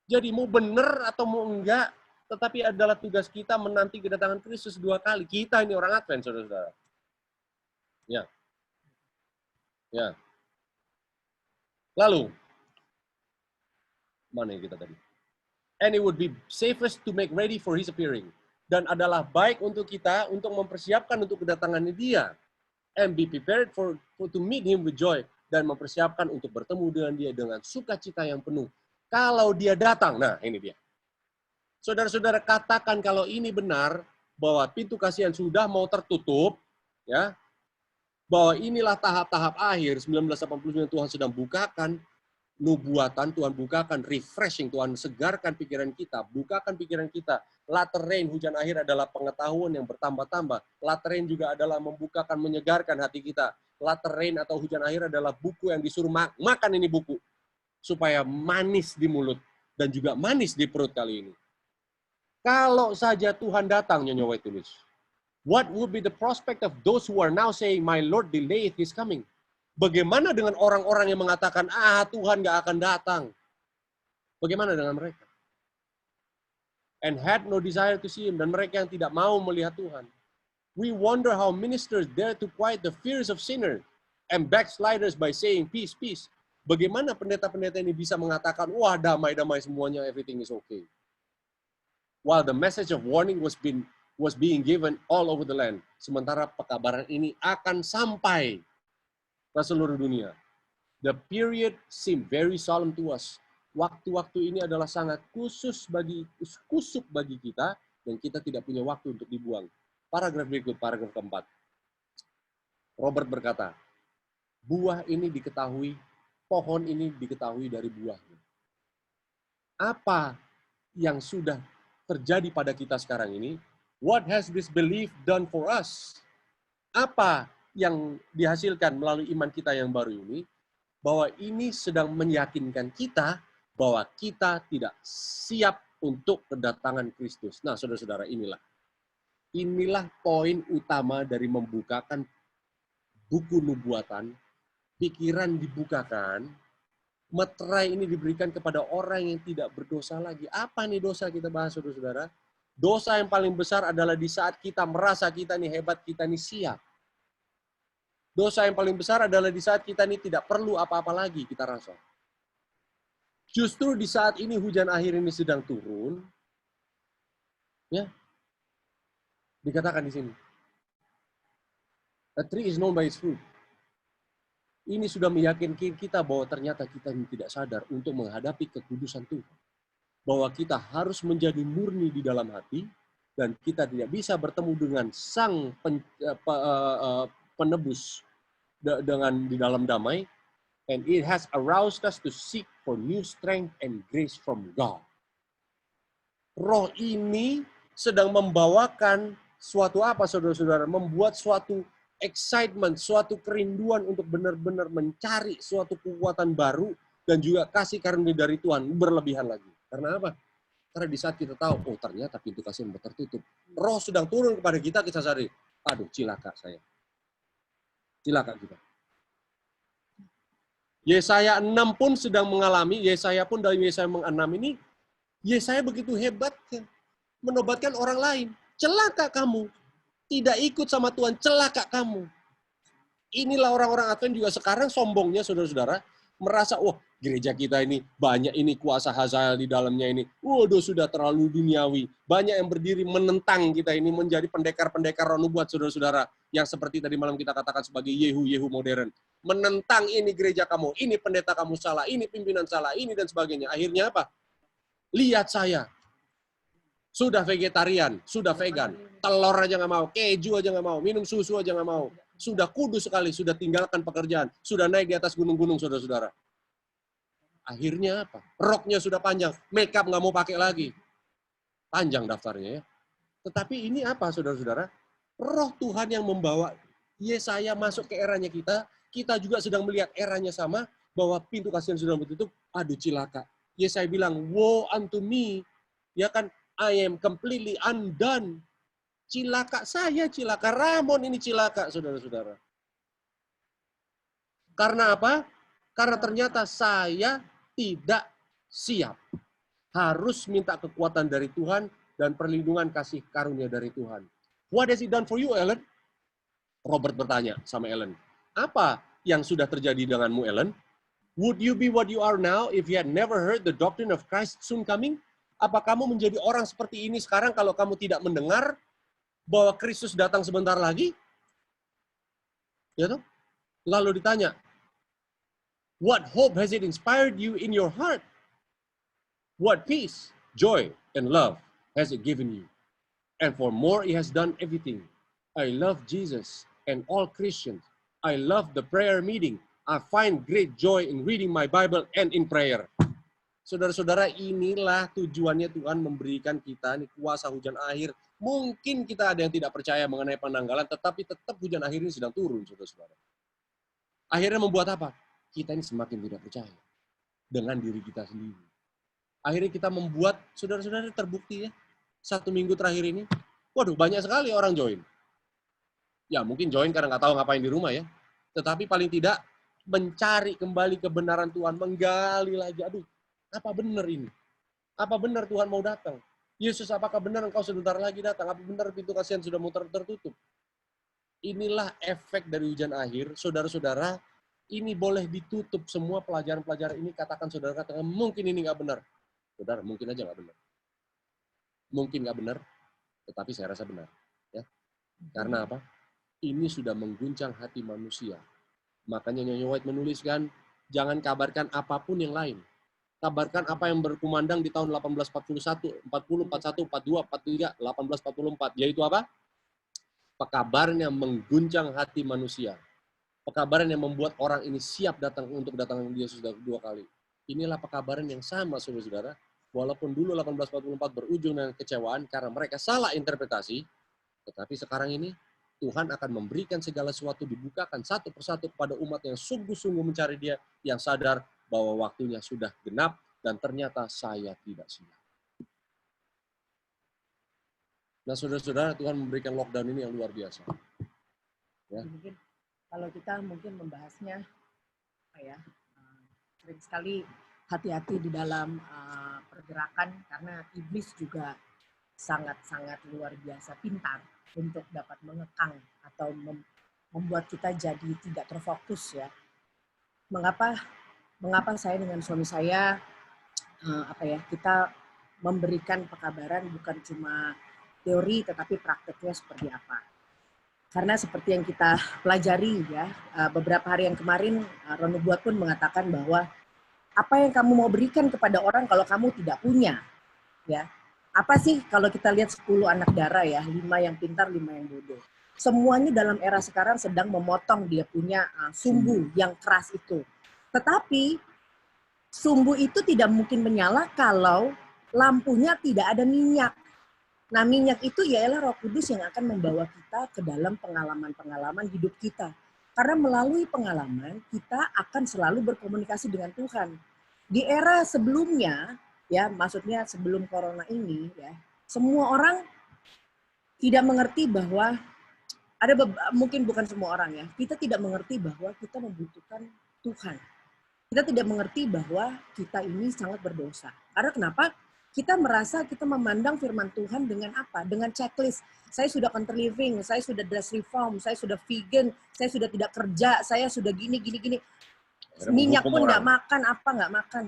Jadi mau benar atau mau enggak, tetapi adalah tugas kita menanti kedatangan Kristus 2 kali. Kita ini orang Advent, saudara-saudara. Ya. Ya. Lalu, mana kita tadi? And it would be safest to make ready for his appearing. Dan adalah baik untuk kita untuk mempersiapkan untuk kedatangannya dia. And be prepared for to meet him with joy. Dan mempersiapkan untuk bertemu dengan dia dengan sukacita yang penuh. Kalau dia datang, nah ini dia. Saudara-saudara katakan kalau ini benar, bahwa pintu kasihan sudah mau tertutup, ya, bahwa inilah tahap-tahap akhir, 1989 Tuhan sedang bukakan nubuatan, Tuhan bukakan refreshing, Tuhan segarkan pikiran kita, bukakan pikiran kita. Latter rain, hujan akhir adalah pengetahuan yang bertambah-tambah. Latter rain juga adalah membukakan, menyegarkan hati kita. Latter rain atau hujan akhir adalah buku yang disuruh makan ini buku. Supaya manis di mulut dan juga manis di perut kali ini. Kalau saja Tuhan datang, Nyonya White tulis. What would be the prospect of those who are now saying, my Lord delayeth his coming? Bagaimana dengan orang-orang yang mengatakan, Tuhan nggak akan datang? Bagaimana dengan mereka? And had no desire to see him. Dan mereka yang tidak mau melihat Tuhan. We wonder how ministers dare to quiet the fears of sinners and backsliders by saying, peace, peace. Bagaimana pendeta-pendeta ini bisa mengatakan, wah damai-damai semuanya, everything is okay. While the message of warning was being given all over the land. Sementara pekabaran ini akan sampai ke seluruh dunia. The period seemed very solemn to us. Waktu-waktu ini adalah sangat kusuk bagi kita, dan kita tidak punya waktu untuk dibuang. Paragraf berikut, paragraf keempat. Robert berkata, buah ini diketahui, pohon ini diketahui dari buahnya. Apa yang sudah terjadi pada kita sekarang ini? What has this belief done for us? Apa yang dihasilkan melalui iman kita yang baru ini? Bahwa ini sedang meyakinkan kita bahwa kita tidak siap untuk kedatangan Kristus. Nah, saudara-saudara, inilah poin utama dari membukakan buku nubuatan, pikiran dibukakan, meterai ini diberikan kepada orang yang tidak berdosa lagi. Apa nih dosa kita bahas, saudara-saudara? Dosa yang paling besar adalah di saat kita merasa kita nih hebat, kita nih siap. Dosa yang paling besar adalah di saat kita nih tidak perlu apa-apa lagi kita rasa. Justru di saat ini hujan akhir ini sedang turun, ya, dikatakan di sini, a tree is known by its fruit. Ini sudah meyakinkan kita bahwa ternyata kita ini tidak sadar untuk menghadapi kekudusan Tuhan. Bahwa kita harus menjadi murni di dalam hati, dan kita tidak bisa bertemu dengan Sang Penebus dengan di dalam damai. And it has aroused us to seek for new strength and grace from God. Roh ini sedang membawakan suatu apa, saudara-saudara? Membuat suatu excitement, suatu kerinduan untuk benar-benar mencari suatu kekuatan baru dan juga kasih karunia dari Tuhan berlebihan lagi. Karena apa? Karena di saat kita tahu, oh ternyata pintu kasih yang tertutup. Roh sedang turun kepada kita sadari, aduh cilaka saya. Cilaka kita. Yesaya 6 pun sedang mengalami, Yesaya pun dari Yesaya 6 ini, Yesaya begitu hebat menobatkan orang lain. Celaka kamu, tidak ikut sama Tuhan, celaka kamu. Inilah orang-orang Advent juga sekarang sombongnya, saudara-saudara, merasa, wah gereja kita ini banyak ini kuasa Hazael di dalamnya ini. Waduh, sudah terlalu duniawi. Banyak yang berdiri menentang kita ini menjadi pendekar-pendekar roh nubuat, saudara-saudara. Yang seperti tadi malam kita katakan sebagai Yehu modern. Menentang ini gereja kamu, ini pendeta kamu salah, ini pimpinan salah, ini dan sebagainya. Akhirnya apa? Lihat saya. Sudah vegetarian, sudah vegan. Telur aja nggak mau, keju aja nggak mau, minum susu aja nggak mau. Sudah kudus sekali, sudah tinggalkan pekerjaan. Sudah naik di atas gunung-gunung, saudara-saudara. Akhirnya apa? Roknya sudah panjang, make up nggak mau pakai lagi. Panjang daftarnya ya. Tetapi ini apa, saudara-saudara? Roh Tuhan yang membawa Yesaya masuk ke eranya kita. Kita juga sedang melihat eranya sama, bahwa pintu kasih sudah tertutup. Aduh cilaka. Yesaya bilang, woe unto me. Ya kan, I am completely undone. Cilaka saya, cilaka. Ramon ini cilaka, saudara-saudara. Karena apa? Karena ternyata saya tidak siap. Harus minta kekuatan dari Tuhan dan perlindungan kasih karunia dari Tuhan. What has he done for you, Ellen? Robert bertanya sama Ellen. Apa yang sudah terjadi denganmu, Ellen? Would you be what you are now if you had never heard the doctrine of Christ soon coming? Apa kamu menjadi orang seperti ini sekarang kalau kamu tidak mendengar bahwa Kristus datang sebentar lagi? Ya toh? Lalu ditanya, what hope has it inspired you in your heart? What peace, joy, and love has it given you? And for more, he has done everything. I love Jesus and all Christians. I love the prayer meeting. I find great joy in reading my Bible and in prayer. Saudara-saudara, inilah tujuannya Tuhan memberikan kita nih kuasa hujan akhir. Mungkin kita ada yang tidak percaya mengenai penanggalan, tetapi tetap hujan akhir ini sedang turun, saudara-saudara. Akhirnya membuat apa? Kita ini semakin tidak percaya dengan diri kita sendiri. Akhirnya kita membuat, saudara-saudara terbukti ya, 1 minggu terakhir ini, waduh banyak sekali orang join. Ya mungkin join karena nggak tahu ngapain di rumah ya. Tetapi paling tidak mencari kembali kebenaran Tuhan, menggali lagi. Aduh, apa benar ini? Apa benar Tuhan mau datang? Yesus, apakah benar engkau sebentar lagi datang? Apa benar pintu kasihan sudah mau tertutup? Inilah efek dari hujan akhir. Saudara-saudara, ini boleh ditutup semua pelajaran-pelajaran ini. Katakan saudara, katakan mungkin ini nggak benar. Saudara, mungkin aja nggak benar. Mungkin nggak benar, tetapi saya rasa benar. Ya. Karena apa? Ini sudah mengguncang hati manusia. Makanya Nyonya White menuliskan, jangan kabarkan apapun yang lain. Kabarkan apa yang berkumandang di tahun 1841, 40, 41, 42, 43, 1844. Yaitu apa? Pekabaran yang mengguncang hati manusia. Pekabaran yang membuat orang ini siap datang untuk datang Yesus 2 kali. Inilah pekabaran yang sama, saudara-saudara, Walaupun dulu 1844 berujung dengan kecewaan karena mereka salah interpretasi, tetapi sekarang ini Tuhan akan memberikan segala sesuatu dibukakan satu persatu kepada umat yang sungguh-sungguh mencari Dia, yang sadar bahwa waktunya sudah genap dan ternyata saya tidak siap. Nah, saudara-saudara, Tuhan memberikan lockdown ini yang luar biasa. Ya. Mungkin kalau kita mungkin membahasnya apa ya, sering sekali hati-hati di dalam pergerakan karena iblis juga sangat-sangat luar biasa pintar untuk dapat mengekang atau membuat kita jadi tidak terfokus ya. Mengapa saya dengan suami saya kita memberikan pekabaran bukan cuma teori tetapi prakteknya seperti apa. Karena seperti yang kita pelajari ya, beberapa hari yang kemarin Ron Nubuat pun mengatakan bahwa apa yang kamu mau berikan kepada orang kalau kamu tidak punya, ya. Apa sih kalau kita lihat 10 anak darah ya, 5 yang pintar, 5 yang bodoh. Semuanya dalam era sekarang sedang memotong dia punya sumbu yang keras itu. Tetapi sumbu itu tidak mungkin menyala kalau lampunya tidak ada minyak. Nah, minyak itu ialah Roh Kudus yang akan membawa kita ke dalam pengalaman-pengalaman hidup kita. Karena melalui pengalaman, kita akan selalu berkomunikasi dengan Tuhan. Di era sebelumnya, ya maksudnya sebelum corona ini, ya semua orang tidak mengerti bahwa, mungkin bukan semua orang ya, kita tidak mengerti bahwa kita membutuhkan Tuhan. Kita tidak mengerti bahwa kita ini sangat berdosa. Karena kenapa? Kita merasa kita memandang firman Tuhan dengan apa? Dengan checklist. Saya sudah counter living, saya sudah dress reform, saya sudah vegan, saya sudah tidak kerja, saya sudah gini. Minyak pun nggak makan, nggak makan.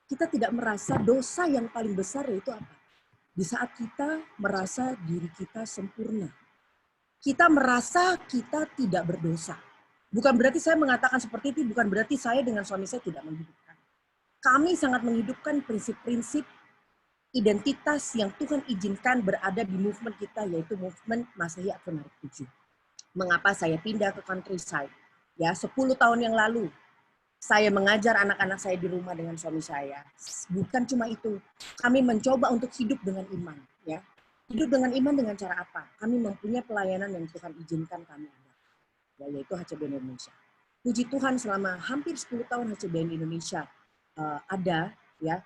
Kita tidak merasa dosa yang paling besar yaitu apa? Di saat kita merasa diri kita sempurna. Kita merasa kita tidak berdosa. Bukan berarti saya mengatakan seperti itu, bukan berarti saya dengan suami saya tidak menghidupkan. Kami sangat menghidupkan prinsip-prinsip identitas yang Tuhan izinkan berada di movement kita, yaitu movement Masehi Advent 7. Mengapa saya pindah ke countryside? Ya, 10 tahun yang lalu, saya mengajar anak-anak saya di rumah dengan suami saya. Bukan cuma itu, kami mencoba untuk hidup dengan iman. Ya, hidup dengan iman dengan cara apa? Kami mempunyai pelayanan yang Tuhan izinkan kami ada, ya, yaitu HCBN Indonesia. Puji Tuhan selama hampir 10 tahun HCBN Indonesia ada, ya.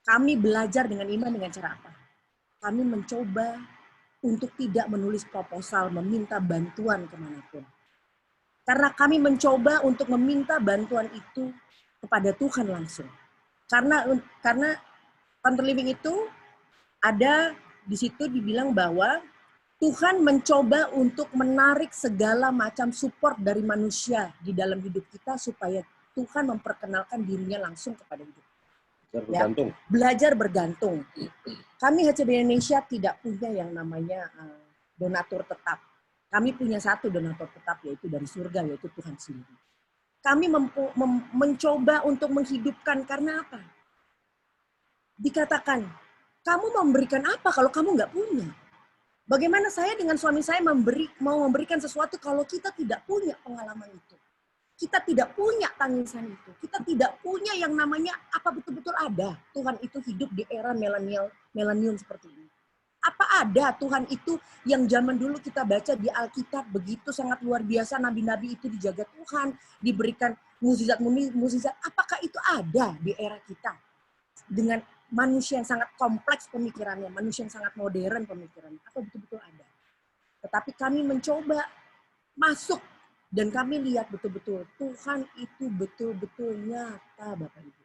Kami belajar dengan iman dengan cara apa? Kami mencoba untuk tidak menulis proposal, meminta bantuan kemanapun. Karena kami mencoba untuk meminta bantuan itu kepada Tuhan langsung. Karena counter living itu ada di situ dibilang bahwa Tuhan mencoba untuk menarik segala macam support dari manusia di dalam hidup kita supaya Tuhan memperkenalkan dirinya langsung kepada hidup. Bergantung. Ya, belajar bergantung. Kami HCB Indonesia tidak punya yang namanya donatur tetap. Kami punya satu donatur tetap, yaitu dari surga, yaitu Tuhan sendiri. Kami mencoba untuk menghidupkan karena apa? Dikatakan, kamu memberikan apa kalau kamu nggak punya? Bagaimana saya dengan suami saya mau memberikan sesuatu kalau kita tidak punya pengalaman itu? Kita tidak punya tangisan itu. Kita tidak punya yang namanya apa betul-betul ada. Tuhan itu hidup di era milenium seperti ini. Apa ada Tuhan itu yang zaman dulu kita baca di Alkitab begitu sangat luar biasa, nabi-nabi itu dijaga Tuhan, diberikan mukjizat. Apakah itu ada di era kita? Dengan manusia yang sangat kompleks pemikirannya, manusia yang sangat modern pemikirannya. Apa betul-betul ada? Tetapi kami mencoba masuk. Dan kami lihat betul-betul Tuhan itu betul-betul nyata, Bapak Ibu.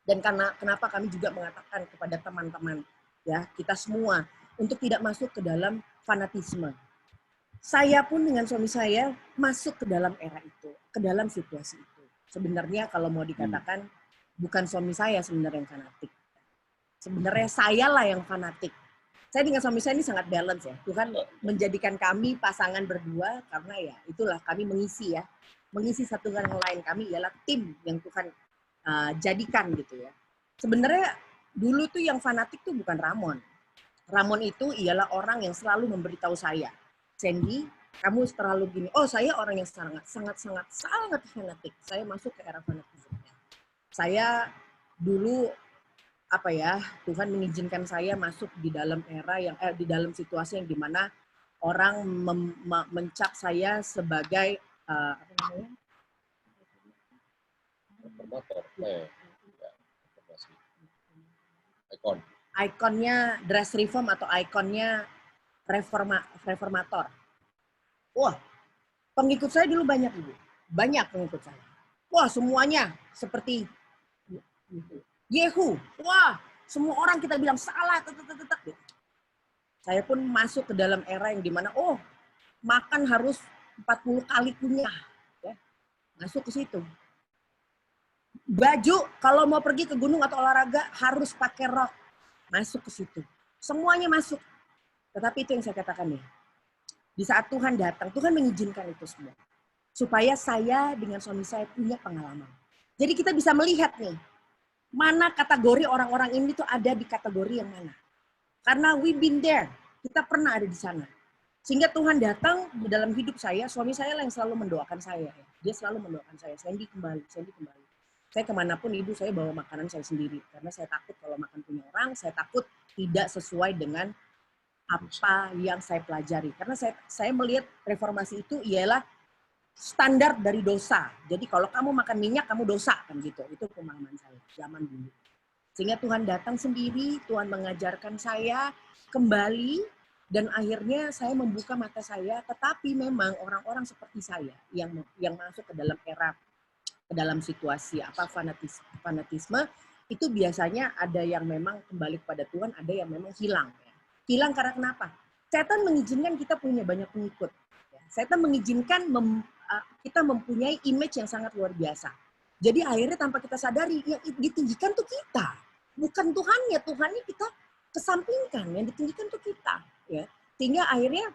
Dan kenapa kami juga mengatakan kepada teman-teman, ya kita semua, untuk tidak masuk ke dalam fanatisme. Saya pun dengan suami saya masuk ke dalam era itu, ke dalam situasi itu. Sebenarnya kalau mau dikatakan, bukan suami saya sebenarnya yang fanatik. Sebenarnya sayalah yang fanatik. Saya dengan suami saya ini sangat balance ya. Tuhan menjadikan kami pasangan berdua karena ya itulah kami mengisi ya. Mengisi satu dengan yang lain. Kami ialah tim yang Tuhan jadikan gitu ya. Sebenarnya dulu tuh yang fanatik tuh bukan Ramon. Ramon itu ialah orang yang selalu memberitahu saya, Sandy, kamu terlalu gini. Oh, saya orang yang sangat fanatik. Saya masuk ke era fanatisme. Saya dulu apa ya, Tuhan mengizinkan saya masuk di dalam era yang di dalam situasi yang dimana orang mencap saya sebagai apa namanya? Reformator. Ikon. Ikonnya dress reform atau ikonnya reformator. Wah, pengikut saya dulu banyak, Ibu. Banyak pengikut saya. Wah, semuanya seperti Yehu. Wah, semua orang kita bilang salah. Saya pun masuk ke dalam era yang dimana, makan harus 40 kali kunyah. Ya, masuk ke situ. Baju, kalau mau pergi ke gunung atau olahraga, harus pakai rok. Masuk ke situ. Semuanya masuk. Tetapi itu yang saya katakan nih. Di saat Tuhan datang, Tuhan mengizinkan itu semua. Supaya saya dengan suami saya punya pengalaman. Jadi kita bisa melihat nih, mana kategori orang-orang ini tuh ada di kategori yang mana. Karena we been there, kita pernah ada di sana. Sehingga Tuhan datang di dalam hidup saya, suami saya yang selalu mendoakan saya. Dia selalu mendoakan saya, Sandy kembali, Sandy kembali. Saya kemanapun ibu, saya bawa makanan saya sendiri. Karena saya takut kalau makan punya orang, saya takut tidak sesuai dengan apa yang saya pelajari. Karena saya melihat reformasi itu ialah standar dari dosa. Jadi kalau kamu makan minyak, kamu dosa. Kan gitu. Itu pemahaman saya zaman dulu. Sehingga Tuhan datang sendiri, Tuhan mengajarkan saya kembali, dan akhirnya saya membuka mata saya. Tetapi memang orang-orang seperti saya yang masuk ke dalam era, ke dalam situasi fanatisme, itu biasanya ada yang memang kembali kepada Tuhan, ada yang memang hilang. Hilang karena kenapa? Setan mengizinkan kita punya banyak pengikut. Setan mengizinkan kita mempunyai image yang sangat luar biasa. Jadi akhirnya tanpa kita sadari, yang ditinggikan tuh kita. Bukan Tuhannya, Tuhannya kita kesampingkan, yang ditinggikan tuh kita. Ya. Sehingga akhirnya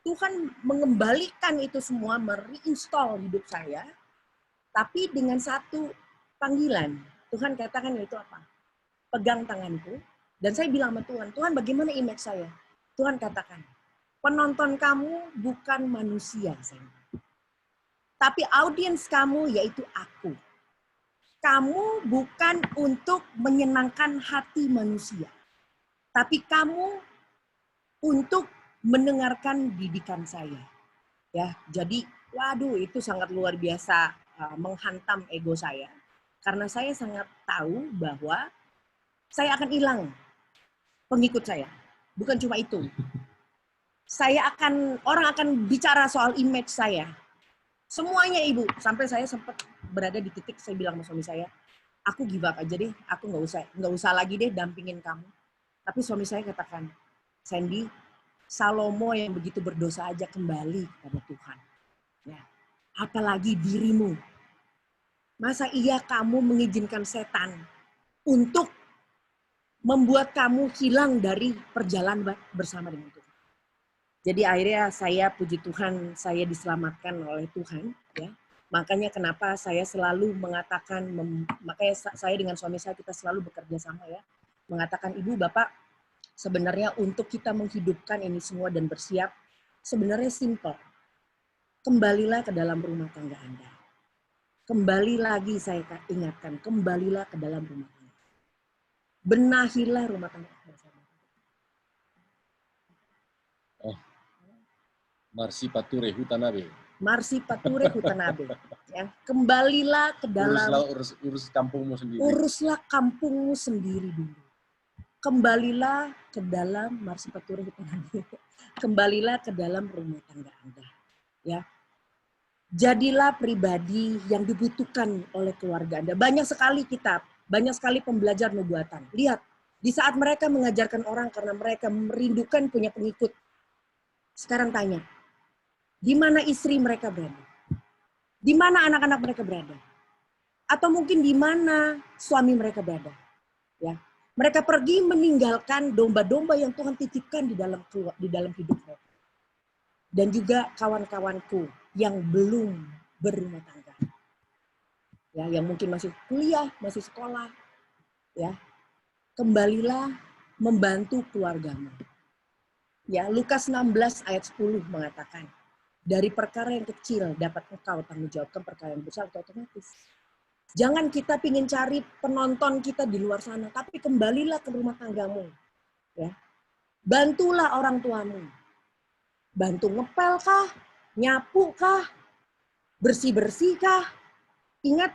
Tuhan mengembalikan itu semua, mereinstall hidup saya, tapi dengan satu panggilan. Tuhan katakan itu apa? Pegang tanganku, dan saya bilang sama Tuhan, Tuhan bagaimana image saya? Tuhan katakan, penonton kamu bukan manusia, tapi audiens kamu yaitu aku. Kamu bukan untuk menyenangkan hati manusia, tapi kamu untuk mendengarkan didikan saya. Ya, jadi waduh itu sangat luar biasa menghantam ego saya. Karena saya sangat tahu bahwa saya akan hilang pengikut saya. Bukan cuma itu. Orang akan bicara soal image saya. Semuanya Ibu, sampai saya sempat berada di titik saya bilang sama suami saya, aku give up aja deh, aku nggak usah lagi deh dampingin kamu. Tapi suami saya katakan, Sandy, Salomo yang begitu berdosa aja kembali kepada Tuhan. Ya. Apalagi dirimu. Masa iya kamu mengizinkan setan untuk membuat kamu hilang dari perjalanan bersama dengan Tuhan. Jadi akhirnya saya puji Tuhan, saya diselamatkan oleh Tuhan. Ya. Makanya kenapa saya selalu mengatakan, makanya saya dengan suami saya kita selalu bekerja sama ya. Mengatakan, Ibu, Bapak, sebenarnya untuk kita menghidupkan ini semua dan bersiap, sebenarnya simple. Kembalilah ke dalam rumah tangga Anda. Kembali lagi saya ingatkan, kembalilah ke dalam rumah tangga. Benahilah rumah tangga bersama. Marsi Pature Hutanabe. Marsi Pature Hutanabe. Ya, kembalilah ke dalam. Urus kampungmu sendiri. Uruslah kampungmu sendiri dulu. Kembalilah ke dalam Marsi Pature Hutanabe. Kembalilah ke dalam rumah tangga Anda. Ya. Jadilah pribadi yang dibutuhkan oleh keluarga Anda. Banyak sekali kitab, banyak sekali pembelajar nubuatan. Lihat, di saat mereka mengajarkan orang karena mereka merindukan punya pengikut. Sekarang tanya, di mana istri mereka berada? Di mana anak-anak mereka berada? Atau mungkin di mana suami mereka berada? Ya, mereka pergi meninggalkan domba-domba yang Tuhan titipkan di dalam hidup mereka. Dan juga kawan-kawanku yang belum berumah tangga. Ya, yang mungkin masih kuliah, masih sekolah. Ya, kembalilah membantu keluargamu. Ya, Lukas 16 ayat 10 mengatakan, dari perkara yang kecil dapat engkau tanggung jawabkan perkara yang besar, itu otomatis. Jangan kita pingin cari penonton kita di luar sana, tapi kembalilah ke rumah tanggamu. Ya. Bantulah orang tuamu. Bantu ngepel kah? Nyapu kah? Bersih-bersih kah? Ingat,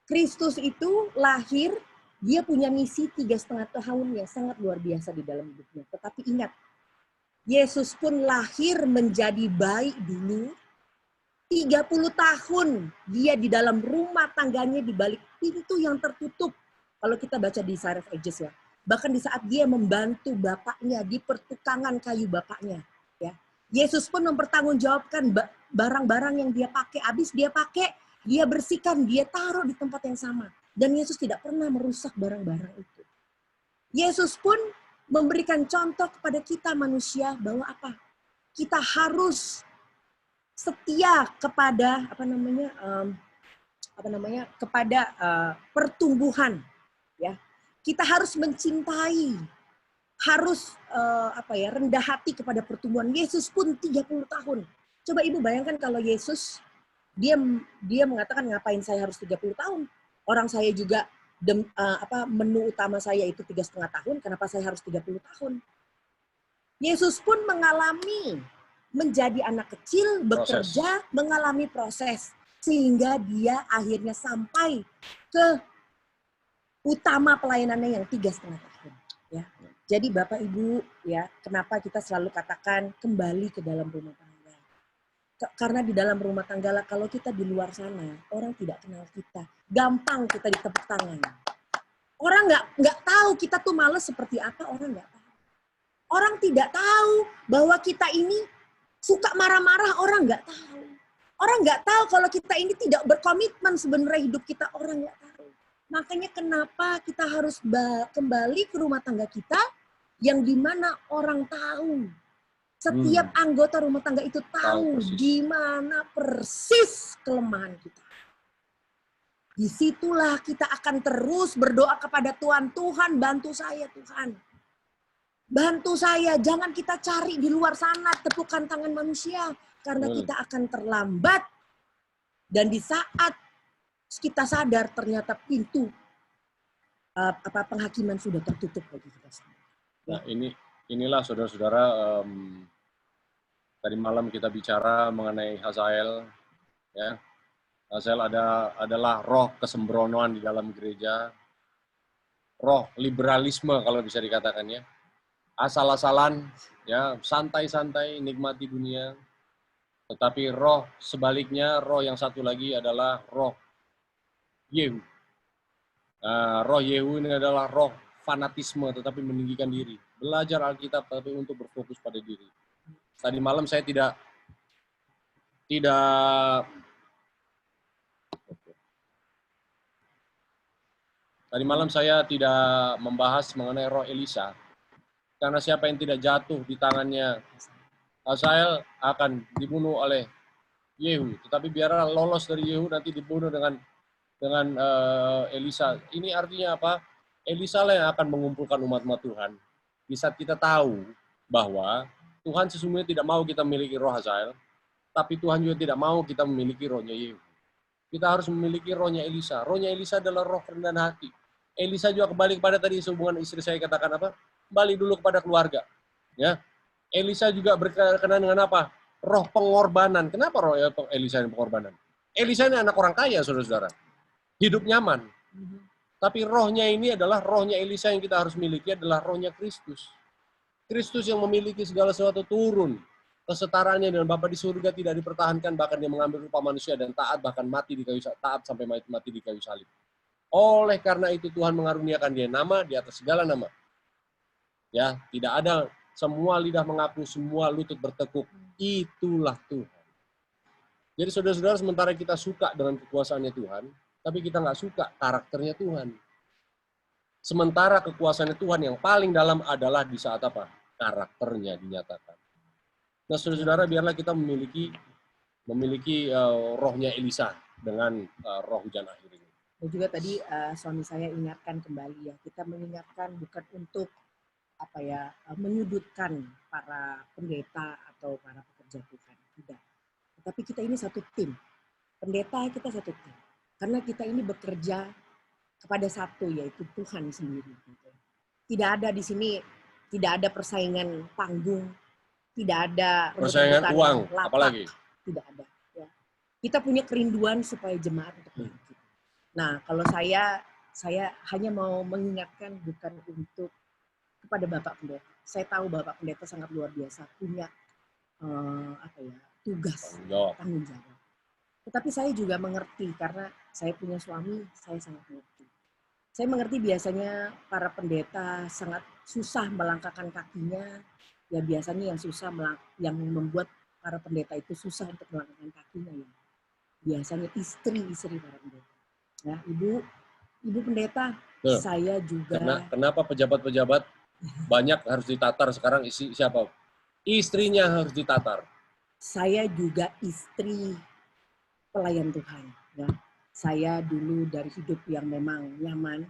Kristus itu lahir, dia punya misi 3,5 tahun yang sangat luar biasa di dalam hidupnya. Tetapi ingat, Yesus pun lahir menjadi bayi dulu, 30 tahun dia di dalam rumah tangganya di balik pintu yang tertutup. Kalau kita baca di Sire of Ages ya. Bahkan di saat dia membantu bapaknya di pertukangan kayu bapaknya. Ya. Yesus pun mempertanggungjawabkan barang-barang yang dia pakai. Habis dia pakai, dia bersihkan, dia taruh di tempat yang sama. Dan Yesus tidak pernah merusak barang-barang itu. Yesus pun memberikan contoh kepada kita manusia bahwa apa? Kita harus setia kepada kepada pertumbuhan, ya. Kita harus mencintai, harus rendah hati kepada pertumbuhan. Yesus pun 30 tahun. Coba Ibu bayangkan kalau Yesus dia mengatakan ngapain saya harus 30 tahun? Orang saya juga menu utama saya itu 3,5 tahun, kenapa saya harus 30 tahun? Yesus pun mengalami menjadi anak kecil, bekerja, mengalami proses. Sehingga dia akhirnya sampai ke utama pelayanannya yang 3,5 tahun. Ya. Jadi Bapak Ibu, ya, kenapa kita selalu katakan kembali ke dalam rumah tangga. Karena di dalam rumah tangga lah, kalau kita di luar sana, orang tidak kenal kita. Gampang kita ditepuk tangan. Orang nggak tahu kita tuh males seperti apa, orang nggak tahu. Orang tidak tahu bahwa kita ini suka marah-marah, orang nggak tahu. Orang nggak tahu kalau kita ini tidak berkomitmen sebenarnya hidup kita, orang nggak tahu. Makanya kenapa kita harus kembali ke rumah tangga kita yang dimana orang tahu. Setiap anggota rumah tangga itu tahu di mana persis kelemahan kita. Disitulah kita akan terus berdoa kepada Tuhan. Tuhan bantu saya Tuhan. Bantu saya, jangan kita cari di luar sana tepukan tangan manusia. Karena kita akan terlambat. Dan di saat kita sadar ternyata pintu penghakiman sudah tertutup bagi kita semua. Nah inilah saudara-saudara, tadi malam kita bicara mengenai Hazael. Ya. Hazael adalah roh kesembronoan di dalam gereja. Roh liberalisme kalau bisa dikatakan ya. Asal-asalan, ya, santai-santai nikmati dunia. Tetapi roh sebaliknya, roh yang satu lagi adalah roh Yehu. Roh Yehu ini adalah roh fanatisme tetapi meninggikan diri. Belajar Alkitab tapi untuk berfokus pada diri. Tadi malam saya tidak membahas mengenai roh Elisa. Karena siapa yang tidak jatuh di tangannya Hazael akan dibunuh oleh Yehu. Tetapi biarlah lolos dari Yehu nanti dibunuh dengan Elisa. Ini artinya apa? Elisa lah yang akan mengumpulkan umat-umat Tuhan. Di saat kita tahu bahwa Tuhan sesungguhnya tidak mau kita memiliki roh Hazael, tapi Tuhan juga tidak mau kita memiliki rohnya Yehu. Kita harus memiliki rohnya Elisa. Rohnya Elisa adalah roh kerendahan hati. Elisa juga kembali kepada tadi hubungan istri saya katakan apa? Kembali dulu kepada keluarga. Ya. Elisa juga berkenaan dengan apa? Roh pengorbanan. Kenapa roh Elisa ini pengorbanan? Elisa ini anak orang kaya, saudara-saudara. Hidup nyaman. Tapi rohnya ini adalah rohnya Elisa yang kita harus miliki adalah rohnya Kristus. Kristus yang memiliki segala sesuatu turun. Kesetaraannya dengan Bapa di surga tidak dipertahankan, bahkan dia mengambil rupa manusia dan taat bahkan mati di kayu salib, taat sampai mati di kayu salib. Oleh karena itu Tuhan mengaruniakan dia nama di atas segala nama. Ya, tidak ada semua lidah mengaku, semua lutut bertekuk. Itulah Tuhan. Jadi saudara-saudara, sementara kita suka dengan kekuasaannya Tuhan, tapi kita nggak suka karakternya Tuhan. Sementara kekuasaannya Tuhan yang paling dalam adalah di saat apa? Karakternya dinyatakan. Nah, saudara-saudara, biarlah kita memiliki rohnya Elisa dengan roh hujan akhir ini. Dan juga tadi suami saya ingatkan kembali ya, kita mengingatkan bukan untuk menyudutkan para pendeta atau para pekerja Tuhan, tidak. Tetapi kita ini satu tim. Pendeta kita satu tim. Karena kita ini bekerja kepada satu, yaitu Tuhan sendiri. Gitu. Tidak ada di sini, tidak ada persaingan panggung, tidak ada Persaingan rebut-rebutan uang, lapak, apalagi? tidak ada. Ya. Kita punya kerinduan supaya jemaat untuk bangkit. Nah, kalau saya hanya mau mengingatkan bukan untuk kepada Bapak Pendeta. Saya tahu Bapak Pendeta sangat luar biasa, punya tugas, tanggung jawab. Tetapi saya juga mengerti karena saya punya suami, saya sangat mengerti. Saya mengerti biasanya para pendeta sangat susah melangkahkan kakinya. Ya biasanya yang susah, yang membuat para pendeta itu susah untuk melangkahkan kakinya ya. Biasanya istri-istri para pendeta. Ya, ibu pendeta, saya juga. Kenapa pejabat-pejabat banyak harus ditatar sekarang siapa? Istrinya harus ditatar. Saya juga istri pelayan Tuhan. Ya. Saya dulu dari hidup yang memang nyaman,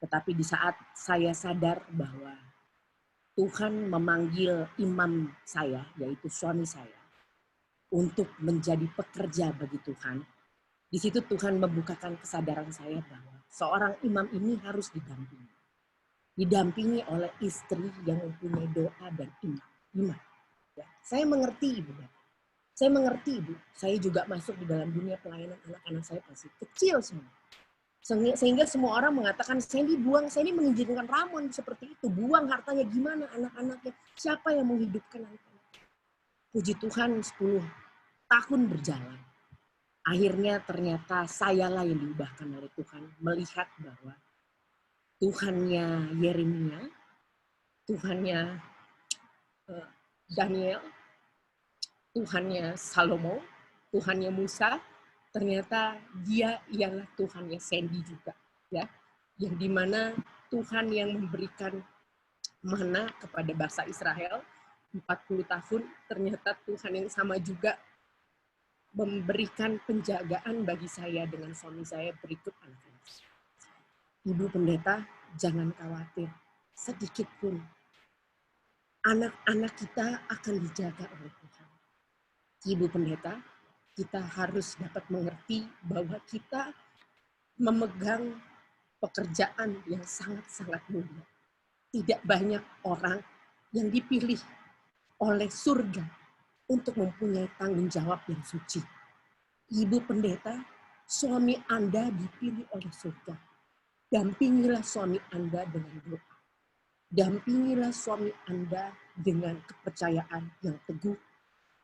tetapi di saat saya sadar bahwa Tuhan memanggil imam saya, yaitu suami saya, untuk menjadi pekerja bagi Tuhan, di situ Tuhan membukakan kesadaran saya bahwa seorang imam ini harus didampingi. Didampingi oleh istri yang mempunyai doa dan iman. Ya. Saya mengerti Ibu. Saya mengerti Ibu. Saya juga masuk di dalam dunia pelayanan, anak-anak saya masih kecil semua. Sehingga semua orang mengatakan, saya ini mengizinkan Ramon seperti itu. Buang hartanya gimana anak-anaknya. Siapa yang menghidupkan anak-anak? Puji Tuhan 10 tahun berjalan. Akhirnya ternyata sayalah yang diubahkan oleh Tuhan. Melihat bahwa Tuhannya Yeremia, Tuhannya Daniel, Tuhannya Salomo, Tuhannya Musa, ternyata dia ialah Tuhannya Sandy juga, ya, yang dimana Tuhan yang memberikan mana kepada bangsa Israel 40 tahun, ternyata Tuhan yang sama juga memberikan penjagaan bagi saya dengan suami saya berikut anak-anak. Ibu pendeta, jangan khawatir sedikit pun. Anak-anak kita akan dijaga oleh Tuhan. Ibu pendeta, kita harus dapat mengerti bahwa kita memegang pekerjaan yang sangat-sangat mulia. Tidak banyak orang yang dipilih oleh surga untuk mempunyai tanggung jawab yang suci. Ibu pendeta, suami Anda dipilih oleh surga. Dampingilah suami Anda dengan doa. Dampingilah suami Anda dengan kepercayaan yang teguh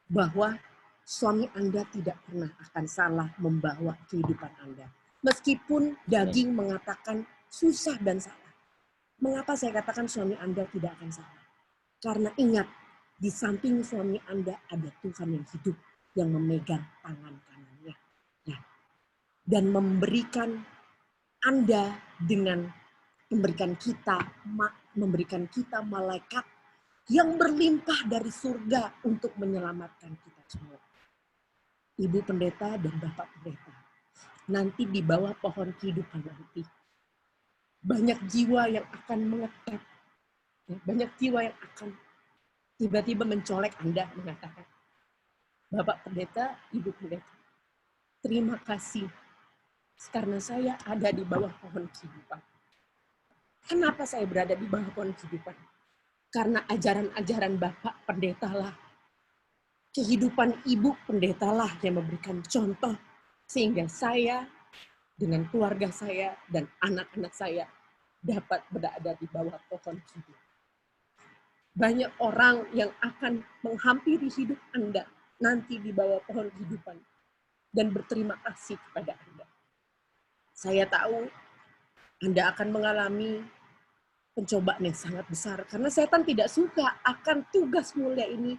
bahwa suami Anda tidak pernah akan salah membawa kehidupan Anda. Meskipun daging mengatakan susah dan salah. Mengapa saya katakan suami Anda tidak akan salah? Karena ingat, di samping suami Anda ada Tuhan yang hidup, yang memegang tangan kanannya. Ya. Dan memberikan Anda dengan memberikan kita malaikat yang berlimpah dari surga untuk menyelamatkan kita semua. Ibu pendeta dan Bapak pendeta, nanti di bawah pohon kehidupan nanti, banyak jiwa yang akan mengetap, banyak jiwa yang akan tiba-tiba mencolek Anda mengatakan, Bapak pendeta, Ibu pendeta, terima kasih karena saya ada di bawah pohon kehidupan. Kenapa saya berada di bawah pohon kehidupan? Karena ajaran-ajaran Bapak pendetalah, kehidupan Ibu pendetalah yang memberikan contoh sehingga saya dengan keluarga saya dan anak-anak saya dapat berada di bawah pohon hidup. Banyak orang yang akan menghampiri hidup Anda nanti di bawah pohon kehidupan dan berterima kasih kepada Anda. Saya tahu Anda akan mengalami pencobaan yang sangat besar karena setan tidak suka akan tugas mulia ini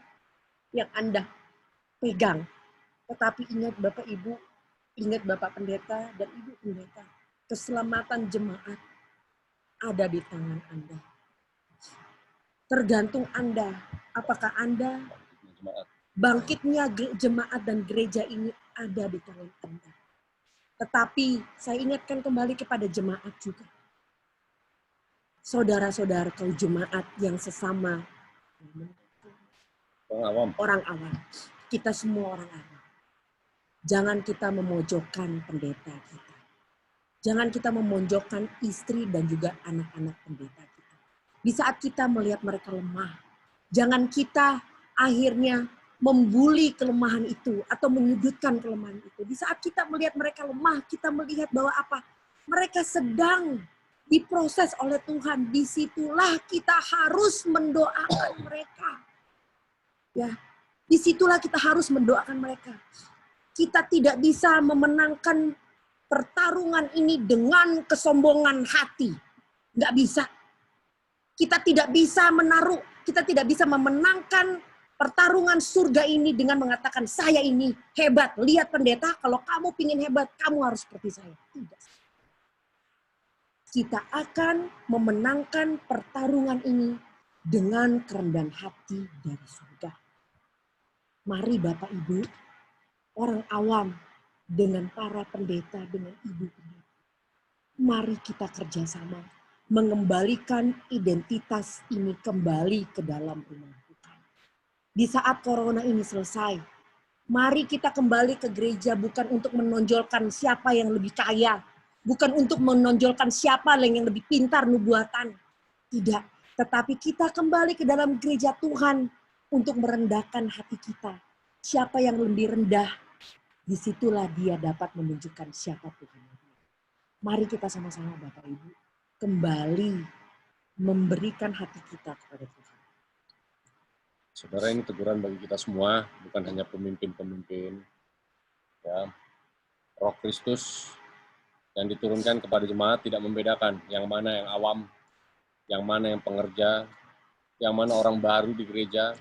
yang Anda pegang. Tetapi ingat Bapak Ibu, ingat Bapak Pendeta dan Ibu Pendeta, keselamatan jemaat ada di tangan Anda. Tergantung Anda, apakah Anda bangkitnya jemaat dan gereja ini ada di tangan Anda. Tetapi saya ingatkan kembali kepada jemaat juga. Saudara-saudara kau jemaat yang sesama orang awam. Kita semua orang awam. Jangan kita memojokkan pendeta kita. Jangan kita memonjokkan istri dan juga anak-anak pendeta kita. Di saat kita melihat mereka lemah, jangan kita akhirnya membuli kelemahan itu atau menyudutkan kelemahan itu. Di saat kita melihat mereka lemah, kita melihat bahwa apa? Mereka sedang diproses oleh Tuhan. Disitulah kita harus mendoakan mereka. Ya, disitulah kita harus mendoakan mereka. Kita tidak bisa memenangkan pertarungan ini dengan kesombongan hati. Nggak bisa. Kita tidak bisa memenangkan pertarungan surga ini dengan mengatakan, saya ini hebat. Lihat pendeta, kalau kamu pingin hebat, kamu harus seperti saya. Tidak. Kita akan memenangkan pertarungan ini dengan kerendahan hati dari surga. Mari Bapak Ibu, orang awam, dengan para pendeta, dengan ibu pendeta. Mari kita kerjasama mengembalikan identitas ini kembali ke dalam rumah Tuhan. Di saat corona ini selesai, mari kita kembali ke gereja bukan untuk menonjolkan siapa yang lebih kaya, bukan untuk menonjolkan siapa yang lebih pintar nubuatan. Tidak, tetapi kita kembali ke dalam gereja Tuhan untuk merendahkan hati kita. Siapa yang lebih rendah, disitulah dia dapat menunjukkan siapa Tuhan. Mari kita sama-sama Bapak Ibu kembali memberikan hati kita kepada Tuhan. Saudara, ini teguran bagi kita semua, bukan hanya pemimpin-pemimpin. Ya, Roh Kristus yang diturunkan kepada jemaat tidak membedakan yang mana yang awam, yang mana yang pengerja, yang mana orang baru di gereja,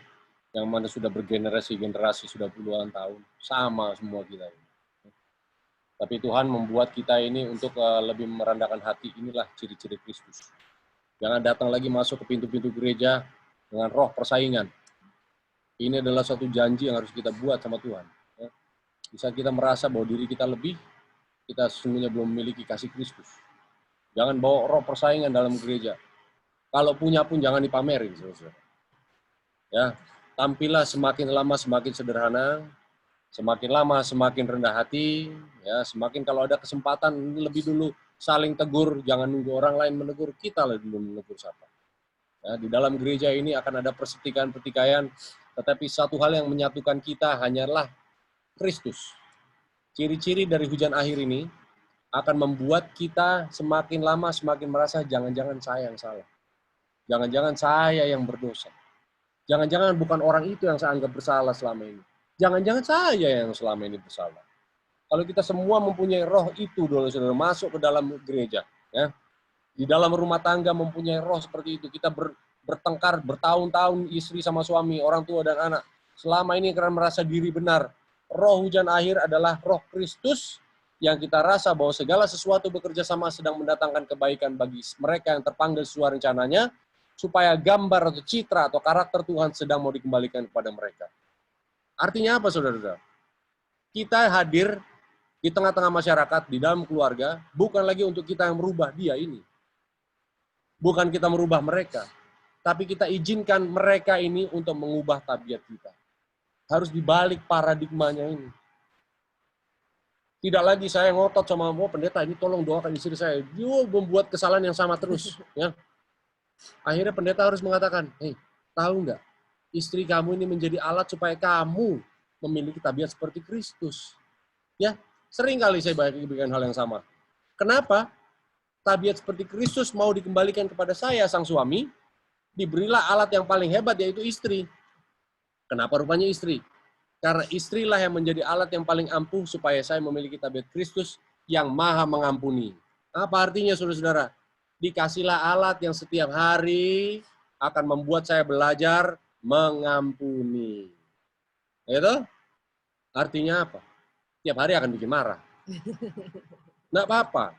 yang mana sudah bergenerasi-generasi, sudah puluhan tahun. Sama semua kita ini. Tapi Tuhan membuat kita ini untuk lebih merendahkan hati. Inilah ciri-ciri Kristus. Jangan datang lagi masuk ke pintu-pintu gereja dengan roh persaingan. Ini adalah suatu janji yang harus kita buat sama Tuhan. Bisa kita merasa bahwa diri kita lebih, kita sesungguhnya belum memiliki kasih Kristus. Jangan bawa roh persaingan dalam gereja. Kalau punya pun jangan dipamerin. Ya, tampillah semakin lama semakin sederhana, semakin lama semakin rendah hati, ya, semakin kalau ada kesempatan lebih dulu saling tegur, jangan nunggu orang lain menegur, kita lah dulu menegur siapa. Ya, di dalam gereja ini akan ada pertikaian, tetapi satu hal yang menyatukan kita hanyalah Kristus. Ciri-ciri dari hujan akhir ini akan membuat kita semakin lama semakin merasa jangan-jangan saya yang salah. Jangan-jangan saya yang berdosa. Jangan-jangan bukan orang itu yang saya anggap bersalah selama ini. Jangan-jangan saya yang selama ini bersalah. Kalau kita semua mempunyai roh itu, saudara, masuk ke dalam gereja, ya, di dalam rumah tangga mempunyai roh seperti itu, kita bertengkar bertahun-tahun istri sama suami, orang tua dan anak. Selama ini karena merasa diri benar. Roh hujan akhir adalah roh Kristus yang kita rasa bahwa segala sesuatu bekerja sama sedang mendatangkan kebaikan bagi mereka yang terpanggil sesuai rencananya, supaya gambar atau citra atau karakter Tuhan sedang mau dikembalikan kepada mereka. Artinya apa, saudara-saudara? Kita hadir di tengah-tengah masyarakat, di dalam keluarga, bukan lagi untuk kita yang merubah dia ini. Bukan kita merubah mereka, tapi kita izinkan mereka ini untuk mengubah tabiat kita. Harus dibalik paradigmanya ini. Tidak lagi saya ngotot sama pendeta, ini tolong doakan istri saya. Dia membuat kesalahan yang sama terus. Ya. Akhirnya pendeta harus mengatakan, hei, tahu nggak, istri kamu ini menjadi alat supaya kamu memiliki tabiat seperti Kristus. Ya, sering kali saya berikan hal yang sama. Kenapa? Tabiat seperti Kristus mau dikembalikan kepada saya, sang suami, diberilah alat yang paling hebat, yaitu istri. Kenapa rupanya istri? Karena istrilah yang menjadi alat yang paling ampuh supaya saya memiliki tabiat Kristus yang maha mengampuni. Apa artinya, saudara-saudara? Dikasihlah alat yang setiap hari akan membuat saya belajar mengampuni. Itu artinya apa? Tiap hari akan bikin marah. Nggak apa-apa.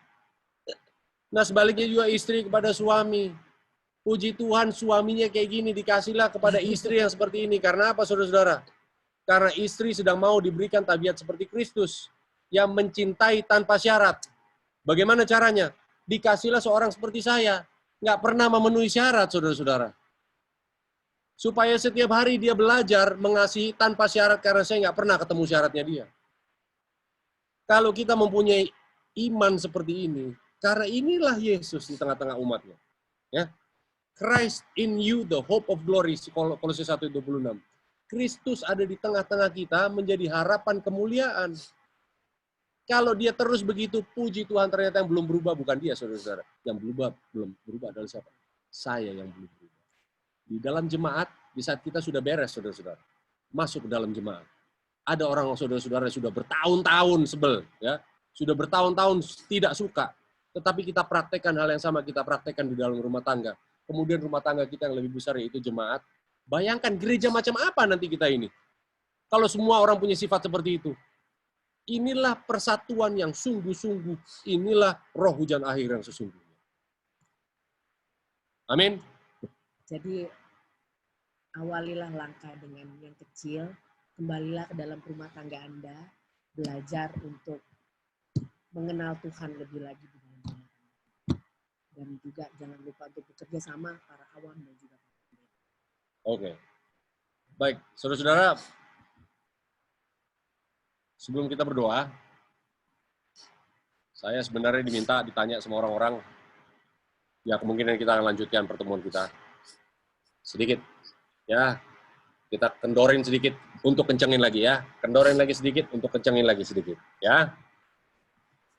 Nah, sebaliknya juga istri kepada suami. Puji Tuhan suaminya kayak gini, dikasihlah kepada istri yang seperti ini. Karena apa, saudara-saudara? Karena istri sedang mau diberikan tabiat seperti Kristus yang mencintai tanpa syarat. Bagaimana caranya? Dikasihlah seorang seperti saya. Nggak pernah memenuhi syarat, saudara-saudara. Supaya setiap hari dia belajar mengasihi tanpa syarat, karena saya nggak pernah ketemu syaratnya dia. Kalau kita mempunyai iman seperti ini. Karena inilah Yesus di tengah-tengah umatnya. Ya. Christ in you, the hope of glory. Kolose 1:26. Kristus ada di tengah-tengah kita menjadi harapan kemuliaan. Kalau dia terus begitu, puji Tuhan, ternyata yang belum berubah bukan dia, saudara-saudara. Yang belum berubah adalah siapa? Saya yang belum berubah. Di dalam jemaat, di saat kita sudah beres, saudara-saudara, masuk ke dalam jemaat. Ada orang saudara-saudara sudah bertahun-tahun sebel, ya, sudah bertahun-tahun tidak suka. Tetapi kita praktekkan hal yang sama, kita praktekkan di dalam rumah tangga. Kemudian rumah tangga kita yang lebih besar yaitu jemaat. Bayangkan gereja macam apa nanti kita ini. Kalau semua orang punya sifat seperti itu. Inilah persatuan yang sungguh-sungguh. Inilah roh hujan akhir yang sesungguhnya. Amin. Jadi awalilah langkah dengan yang kecil. Kembalilah ke dalam rumah tangga Anda. Belajar untuk mengenal Tuhan lebih lagi di dalam rumah tangga. Dan juga jangan lupa untuk bekerja sama para awam dan juga para pendeta. Oke. Baik, saudara-saudara, sebelum kita berdoa, saya sebenarnya ditanya sama orang-orang, ya kemungkinan kita akan lanjutkan pertemuan kita. Sedikit, ya, kita kendorin sedikit untuk kencengin lagi ya. Kendorin lagi sedikit untuk kencengin lagi sedikit, ya.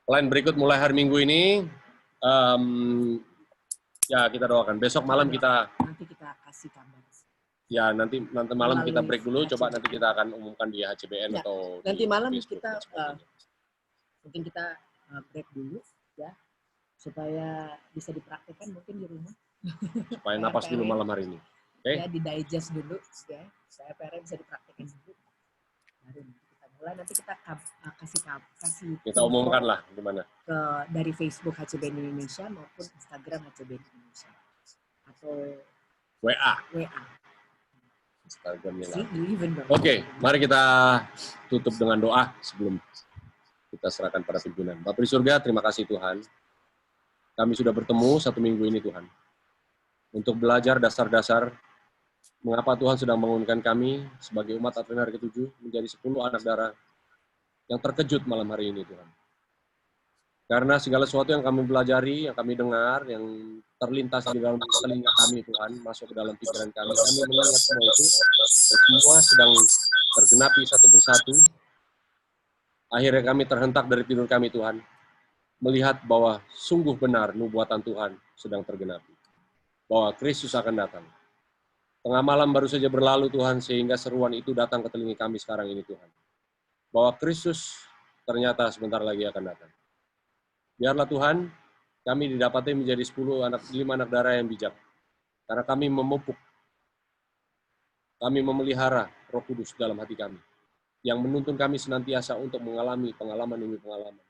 Plan berikut mulai hari Minggu ini, ya kita doakan. Besok malam kita nanti kita kasih kabar. Ya, nanti malam kita break dulu. HCBN. Coba nanti kita akan umumkan di HCBN Ya, atau nanti di malam Facebook kita dan sebagainya. mungkin kita break dulu ya supaya bisa dipraktekkan mungkin di rumah. Supaya napas dulu malam hari ini. Oke? Ya, di digest dulu ya. Supaya PR bisa dipraktekkan dulu. Baru nanti kita mulai. Nanti kita kasih Kita umumkan lah gimana. dari Facebook HCBN Indonesia maupun Instagram HCBN Indonesia atau WA. Instagramnya lah. Oke, mari kita tutup dengan doa sebelum kita serahkan pada pimpinan. Bapa di surga, terima kasih Tuhan. Kami sudah bertemu 1 minggu ini Tuhan. Untuk belajar dasar-dasar mengapa Tuhan sedang membangunkan kami sebagai umat Advent hari ke-7 menjadi 10 anak darah yang terkejut malam hari ini Tuhan. Karena segala sesuatu yang kami pelajari, yang kami dengar, yang terlintas di dalam telinga kami Tuhan, masuk ke dalam pikiran kami mengingat semua itu, semua sedang tergenapi satu persatu. Akhirnya kami terhentak dari tidur kami Tuhan, melihat bahwa sungguh benar nubuatan Tuhan sedang tergenapi. Bahwa Kristus akan datang. Tengah malam baru saja berlalu Tuhan, sehingga seruan itu datang ke telinga kami sekarang ini Tuhan. Bahwa Kristus ternyata sebentar lagi akan datang. Biarlah Tuhan, kami didapati menjadi 5 anak darah yang bijak. Karena kami memupuk, kami memelihara Roh Kudus dalam hati kami. Yang menuntun kami senantiasa untuk mengalami pengalaman demi pengalaman.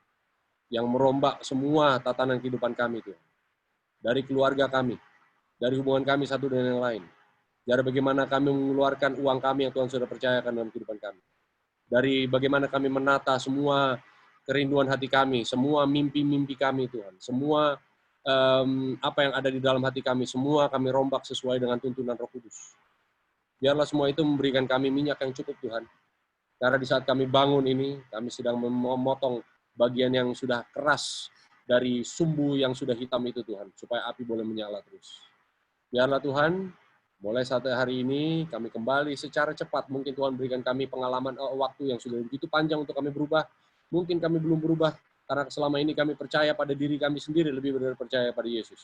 Yang merombak semua tatanan kehidupan kami Tuhan. Dari keluarga kami, dari hubungan kami satu dengan yang lain. Dari bagaimana kami mengeluarkan uang kami yang Tuhan sudah percayakan dalam kehidupan kami. Dari bagaimana kami menata semua kerinduan hati kami, semua mimpi-mimpi kami Tuhan, semua apa yang ada di dalam hati kami, semua kami rombak sesuai dengan tuntunan Roh Kudus. Biarlah semua itu memberikan kami minyak yang cukup Tuhan. Karena di saat kami bangun ini, kami sedang memotong bagian yang sudah keras dari sumbu yang sudah hitam itu Tuhan, supaya api boleh menyala terus. Biarlah Tuhan, mulai saat hari ini kami kembali secara cepat, mungkin Tuhan berikan kami pengalaman waktu yang sudah begitu panjang untuk kami berubah. Mungkin kami belum berubah, karena selama ini kami percaya pada diri kami sendiri, lebih dari percaya pada Yesus.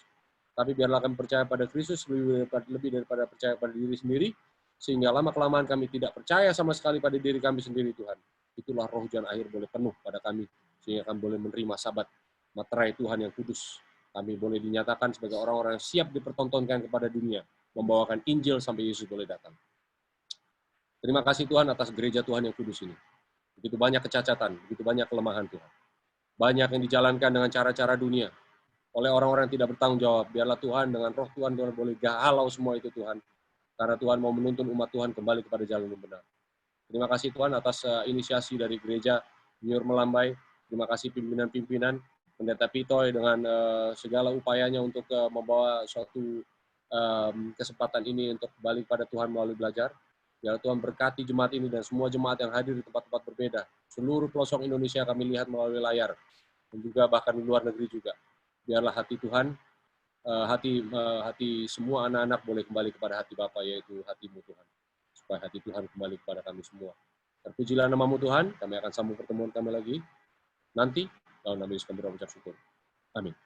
Tapi biarlah kami percaya pada Kristus, lebih daripada percaya pada diri sendiri, sehingga lama-kelamaan kami tidak percaya sama sekali pada diri kami sendiri, Tuhan. Itulah roh hujan akhir boleh penuh pada kami, sehingga kami boleh menerima sabat materai Tuhan yang kudus. Kami boleh dinyatakan sebagai orang-orang yang siap dipertontonkan kepada dunia, membawakan Injil sampai Yesus boleh datang. Terima kasih Tuhan atas gereja Tuhan yang kudus ini. Begitu banyak kecacatan, begitu banyak kelemahan Tuhan. Banyak yang dijalankan dengan cara-cara dunia oleh orang-orang yang tidak bertanggung jawab. Biarlah Tuhan dengan roh Tuhan boleh halau semua itu Tuhan. Karena Tuhan mau menuntun umat Tuhan kembali kepada jalan yang benar. Terima kasih Tuhan atas inisiasi dari gereja Nyur Melambai. Terima kasih pimpinan-pimpinan, Pendeta Pitoy dengan segala upayanya untuk membawa suatu kesempatan ini untuk kembali pada Tuhan melalui belajar. Biar Tuhan berkati jemaat ini dan semua jemaat yang hadir di tempat-tempat berbeda. Seluruh pelosok Indonesia kami lihat melalui layar. dan juga bahkan di luar negeri juga. Biarlah hati Tuhan, hati semua anak-anak boleh kembali kepada hati Bapa, yaitu hati-Mu Tuhan. Supaya hati Tuhan kembali kepada kami semua. Terpujilah nama-Mu Tuhan, kami akan sambung pertemuan kami lagi nanti. Dalam nama Yesus kami berdoa mengucap syukur. Amin.